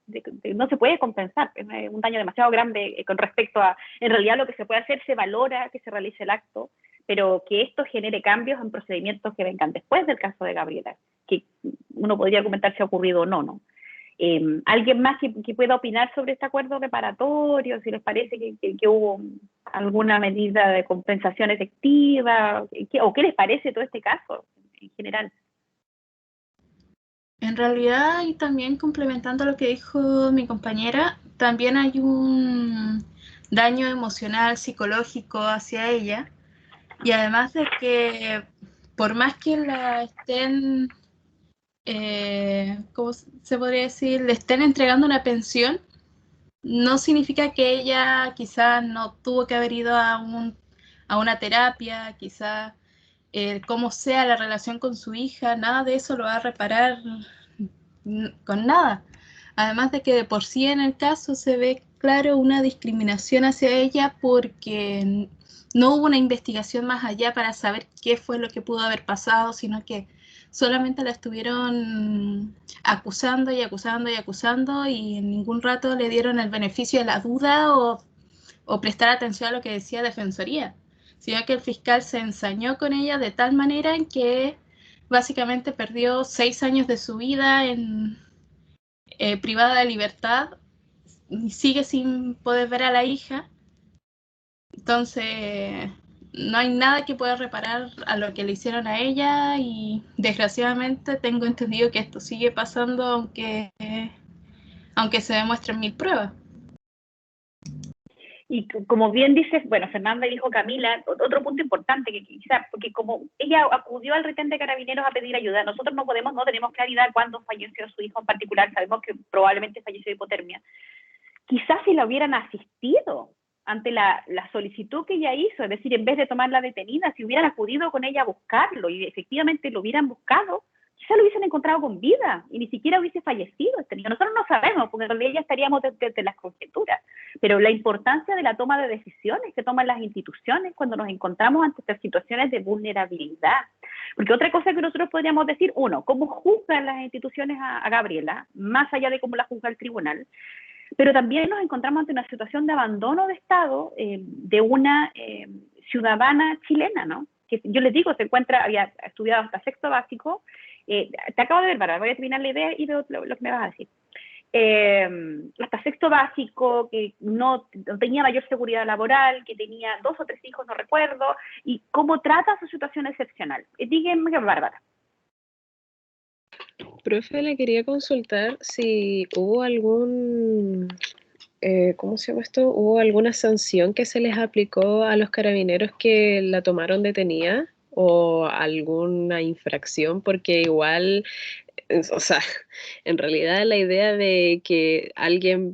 no se puede compensar, es un daño demasiado grande con respecto a, en realidad lo que se puede hacer, se valora que se realice el acto, pero que esto genere cambios en procedimientos que vengan después del caso de Gabriela, que uno podría argumentar si ha ocurrido o no, ¿no? ¿Alguien más que pueda opinar sobre este acuerdo reparatorio? Si les parece que hubo alguna medida de compensación efectiva, o qué les parece todo este caso en general. En realidad, y también complementando lo que dijo mi compañera, también hay un daño emocional, psicológico hacia ella, y además de que por más que la estén, ¿cómo se podría decir?, le estén entregando una pensión, no significa que ella quizás no tuvo que haber ido a una terapia, quizás cómo sea la relación con su hija, nada de eso lo va a reparar con nada. Además de que de por sí en el caso se ve claro una discriminación hacia ella porque no hubo una investigación más allá para saber qué fue lo que pudo haber pasado, sino que solamente la estuvieron acusando y acusando y acusando y en ningún rato le dieron el beneficio de la duda o prestar atención a lo que decía Defensoría, sino que el fiscal se ensañó con ella de tal manera en que básicamente perdió 6 años de su vida privada de libertad y sigue sin poder ver a la hija. Entonces no hay nada que pueda reparar a lo que le hicieron a ella y desgraciadamente tengo entendido que esto sigue pasando, aunque aunque se demuestren 1000 pruebas. Y como bien dices, bueno, Fernanda dijo Camila, otro punto importante que quizás, porque como ella acudió al retén de Carabineros a pedir ayuda, nosotros no tenemos claridad cuándo falleció su hijo en particular, sabemos que probablemente falleció de hipotermia. Quizás si la hubieran asistido ante la solicitud que ella hizo, es decir, en vez de tomarla detenida, si hubieran acudido con ella a buscarlo y efectivamente lo hubieran buscado, quizás lo hubiesen encontrado con vida y ni siquiera hubiese fallecido este niño. Nosotros no sabemos, porque en realidad ya estaríamos desde las conjeturas, pero la importancia de la toma de decisiones que toman las instituciones cuando nos encontramos ante estas situaciones de vulnerabilidad. Porque otra cosa que nosotros podríamos decir, uno, cómo juzgan las instituciones a Gabriela, más allá de cómo la juzga el tribunal, pero también nos encontramos ante una situación de abandono de Estado de una ciudadana chilena, ¿no? Que yo les digo, había estudiado hasta sexto básico. Te acabo de ver, Bárbara, voy a terminar la idea y veo lo que me vas a decir. Hasta sexto básico, que no tenía mayor seguridad laboral, que tenía 2 o 3 hijos, no recuerdo, y cómo trata su situación excepcional. Díganme, Bárbara. Profe, le quería consultar si hubo algún, ¿cómo se llama esto? ¿Hubo alguna sanción que se les aplicó a los carabineros que la tomaron detenida o alguna infracción? Porque igual, o sea, en realidad la idea de que alguien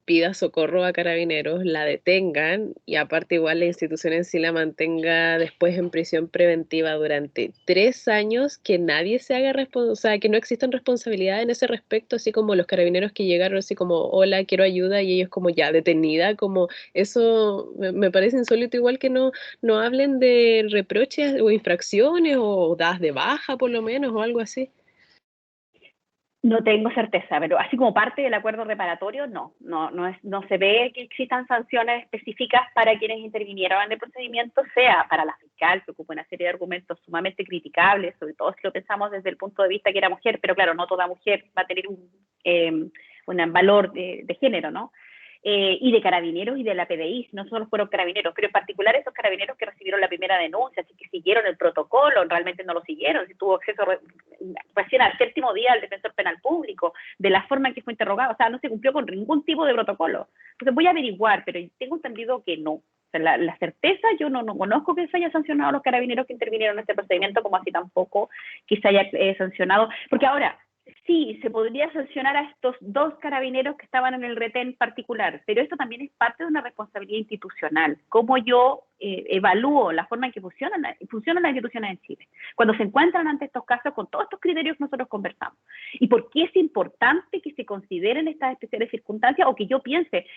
pida socorro a carabineros, la detengan y aparte igual la institución en sí la mantenga después en prisión preventiva durante 3 años, que nadie se haga responsable, o sea, que no existan responsabilidades en ese respecto, así como los carabineros que llegaron así como, hola, quiero ayuda, y ellos como ya detenida, como eso me parece insólito, igual que no hablen de reproches o infracciones o das de baja por lo menos o algo así. No tengo certeza, pero así como parte del acuerdo reparatorio, no se ve que existan sanciones específicas para quienes intervinieron en el procedimiento, sea para la fiscal, que ocupa una serie de argumentos sumamente criticables, sobre todo si lo pensamos desde el punto de vista que era mujer, pero claro, no toda mujer va a tener un valor de género, ¿no? Y de carabineros y de la PDI, no solo fueron carabineros, pero en particular esos carabineros que recibieron la primera denuncia, así que siguieron el protocolo, realmente no lo siguieron, si tuvo acceso recién al 7º día al defensor penal público, de la forma en que fue interrogado, o sea, no se cumplió con ningún tipo de protocolo. Entonces voy a averiguar, pero tengo entendido que no. O sea, la certeza, yo no conozco que se haya sancionado a los carabineros que intervinieron en este procedimiento, como así tampoco que se haya sancionado, porque ahora, sí, se podría sancionar a estos 2 carabineros que estaban en el retén particular, pero esto también es parte de una responsabilidad institucional. Cómo yo evalúo la forma en que funcionan las instituciones en Chile, cuando se encuentran ante estos casos con todos estos criterios que nosotros conversamos. Y por qué es importante que se consideren estas especiales circunstancias o que yo piense,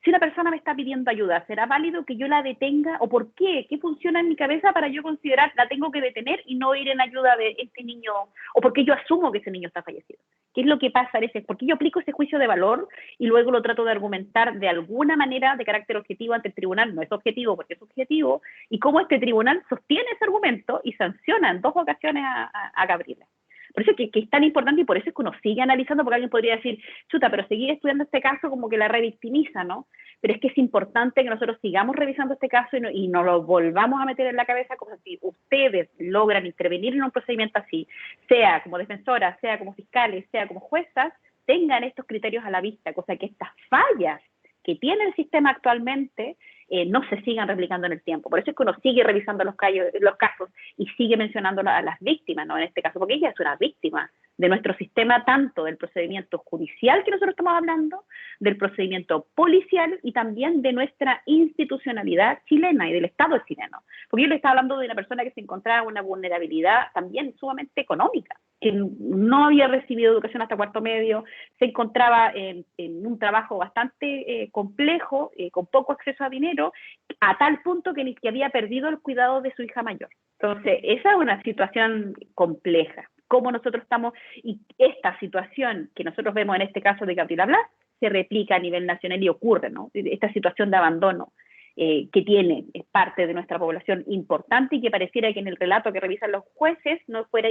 si una persona me está pidiendo ayuda, ¿será válido que yo la detenga? ¿O por qué? ¿Qué funciona en mi cabeza para yo considerar la tengo que detener y no ir en ayuda de este niño? ¿O por qué yo asumo que ese niño está fallecido? ¿Qué es lo que pasa? ¿Por qué yo aplico ese juicio de valor y luego lo trato de argumentar de alguna manera de carácter objetivo ante el tribunal? No es objetivo porque es subjetivo. ¿Y cómo este tribunal sostiene ese argumento y sanciona en 2 ocasiones a Gabriela? Por eso que es tan importante y por eso es que uno sigue analizando, porque alguien podría decir, chuta, pero seguir estudiando este caso como que la revictimiza, ¿no? Pero es que es importante que nosotros sigamos revisando este caso y no lo volvamos a meter en la cabeza como si ustedes logran intervenir en un procedimiento así, sea como defensora, sea como fiscales, sea como juezas, tengan estos criterios a la vista, cosa que estas fallas que tiene el sistema actualmente no se sigan replicando en el tiempo. Por eso es que uno sigue revisando los casos y sigue mencionando a las víctimas, ¿no? En este caso, porque ella es una víctima de nuestro sistema, tanto del procedimiento judicial que nosotros estamos hablando, del procedimiento policial y también de nuestra institucionalidad chilena y del Estado chileno. Porque yo le estaba hablando de una persona que se encontraba en una vulnerabilidad también sumamente económica, que no había recibido educación hasta 4º medio, se encontraba en un trabajo bastante complejo, con poco acceso a dinero, a tal punto que había perdido el cuidado de su hija mayor. Entonces, esa es una situación compleja. Cómo nosotros estamos, y esta situación que nosotros vemos en este caso de Gabriela Blas, se replica a nivel nacional y ocurre, ¿no? Esta situación de abandono que tiene parte de nuestra población importante y que pareciera que en el relato que revisan los jueces no fuera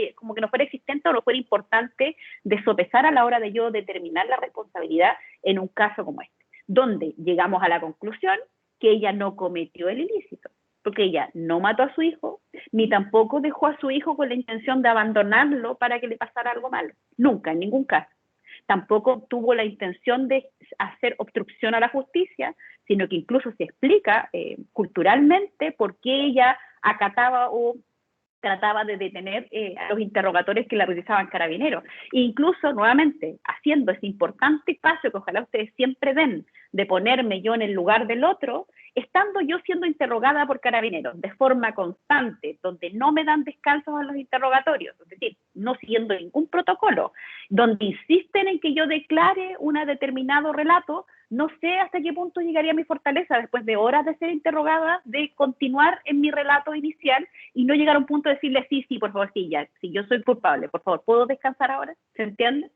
existente o no fuera importante de sopesar a la hora de yo determinar la responsabilidad en un caso como este, donde llegamos a la conclusión que ella no cometió el ilícito, porque ella no mató a su hijo, ni tampoco dejó a su hijo con la intención de abandonarlo para que le pasara algo malo, nunca, en ningún caso. tampoco tuvo la intención de hacer obstrucción a la justicia, sino que incluso se explica culturalmente por qué ella acataba o trataba de detener a los interrogatorios que la realizaban carabineros. E incluso, nuevamente, haciendo ese importante paso que ojalá ustedes siempre den, de ponerme yo en el lugar del otro, estando yo siendo interrogada por carabineros de forma constante, donde no me dan descansos a los interrogatorios, es decir, no siguiendo ningún protocolo, donde insisten en que yo declare un determinado relato, no sé hasta qué punto llegaría mi fortaleza después de horas de ser interrogada, de continuar en mi relato inicial y no llegar a un punto de decirle sí, por favor, sí, ya, si yo soy culpable, por favor, ¿puedo descansar ahora? ¿Se entiende?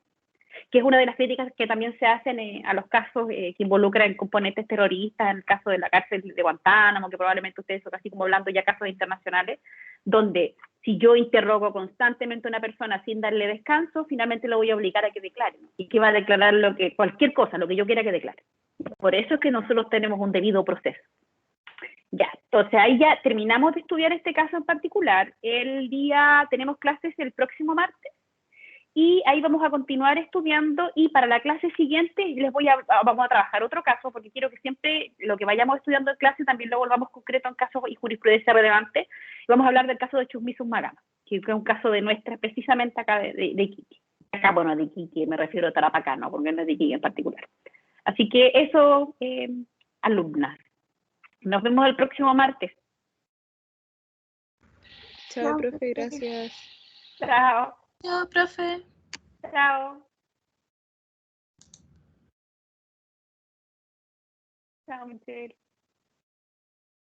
Que es una de las críticas que también se hacen a los casos que involucran componentes terroristas, en el caso de la cárcel de Guantánamo, que probablemente ustedes son así como hablando ya casos internacionales, donde si yo interrogo constantemente a una persona sin darle descanso, finalmente lo voy a obligar a que declare, ¿no? Y que va a declarar cualquier cosa, lo que yo quiera que declare. Por eso es que nosotros tenemos un debido proceso. Ya, entonces ahí ya terminamos de estudiar este caso en particular. Tenemos clases el próximo martes, y ahí vamos a continuar estudiando, y para la clase siguiente vamos a trabajar otro caso, porque quiero que siempre lo que vayamos estudiando en clase también lo volvamos concreto en casos y jurisprudencia relevante. Vamos a hablar del caso de Chusmi Sumagama, que es un caso de nuestra, precisamente acá de Iquique. Acá, bueno, de Iquique, me refiero a Tarapacá, ¿no? Porque no es de Iquique en particular. Así que eso, alumnas. Nos vemos el próximo martes. Chao, profe, gracias. Chao. Chao, profe. Chao. Chao, Michelle.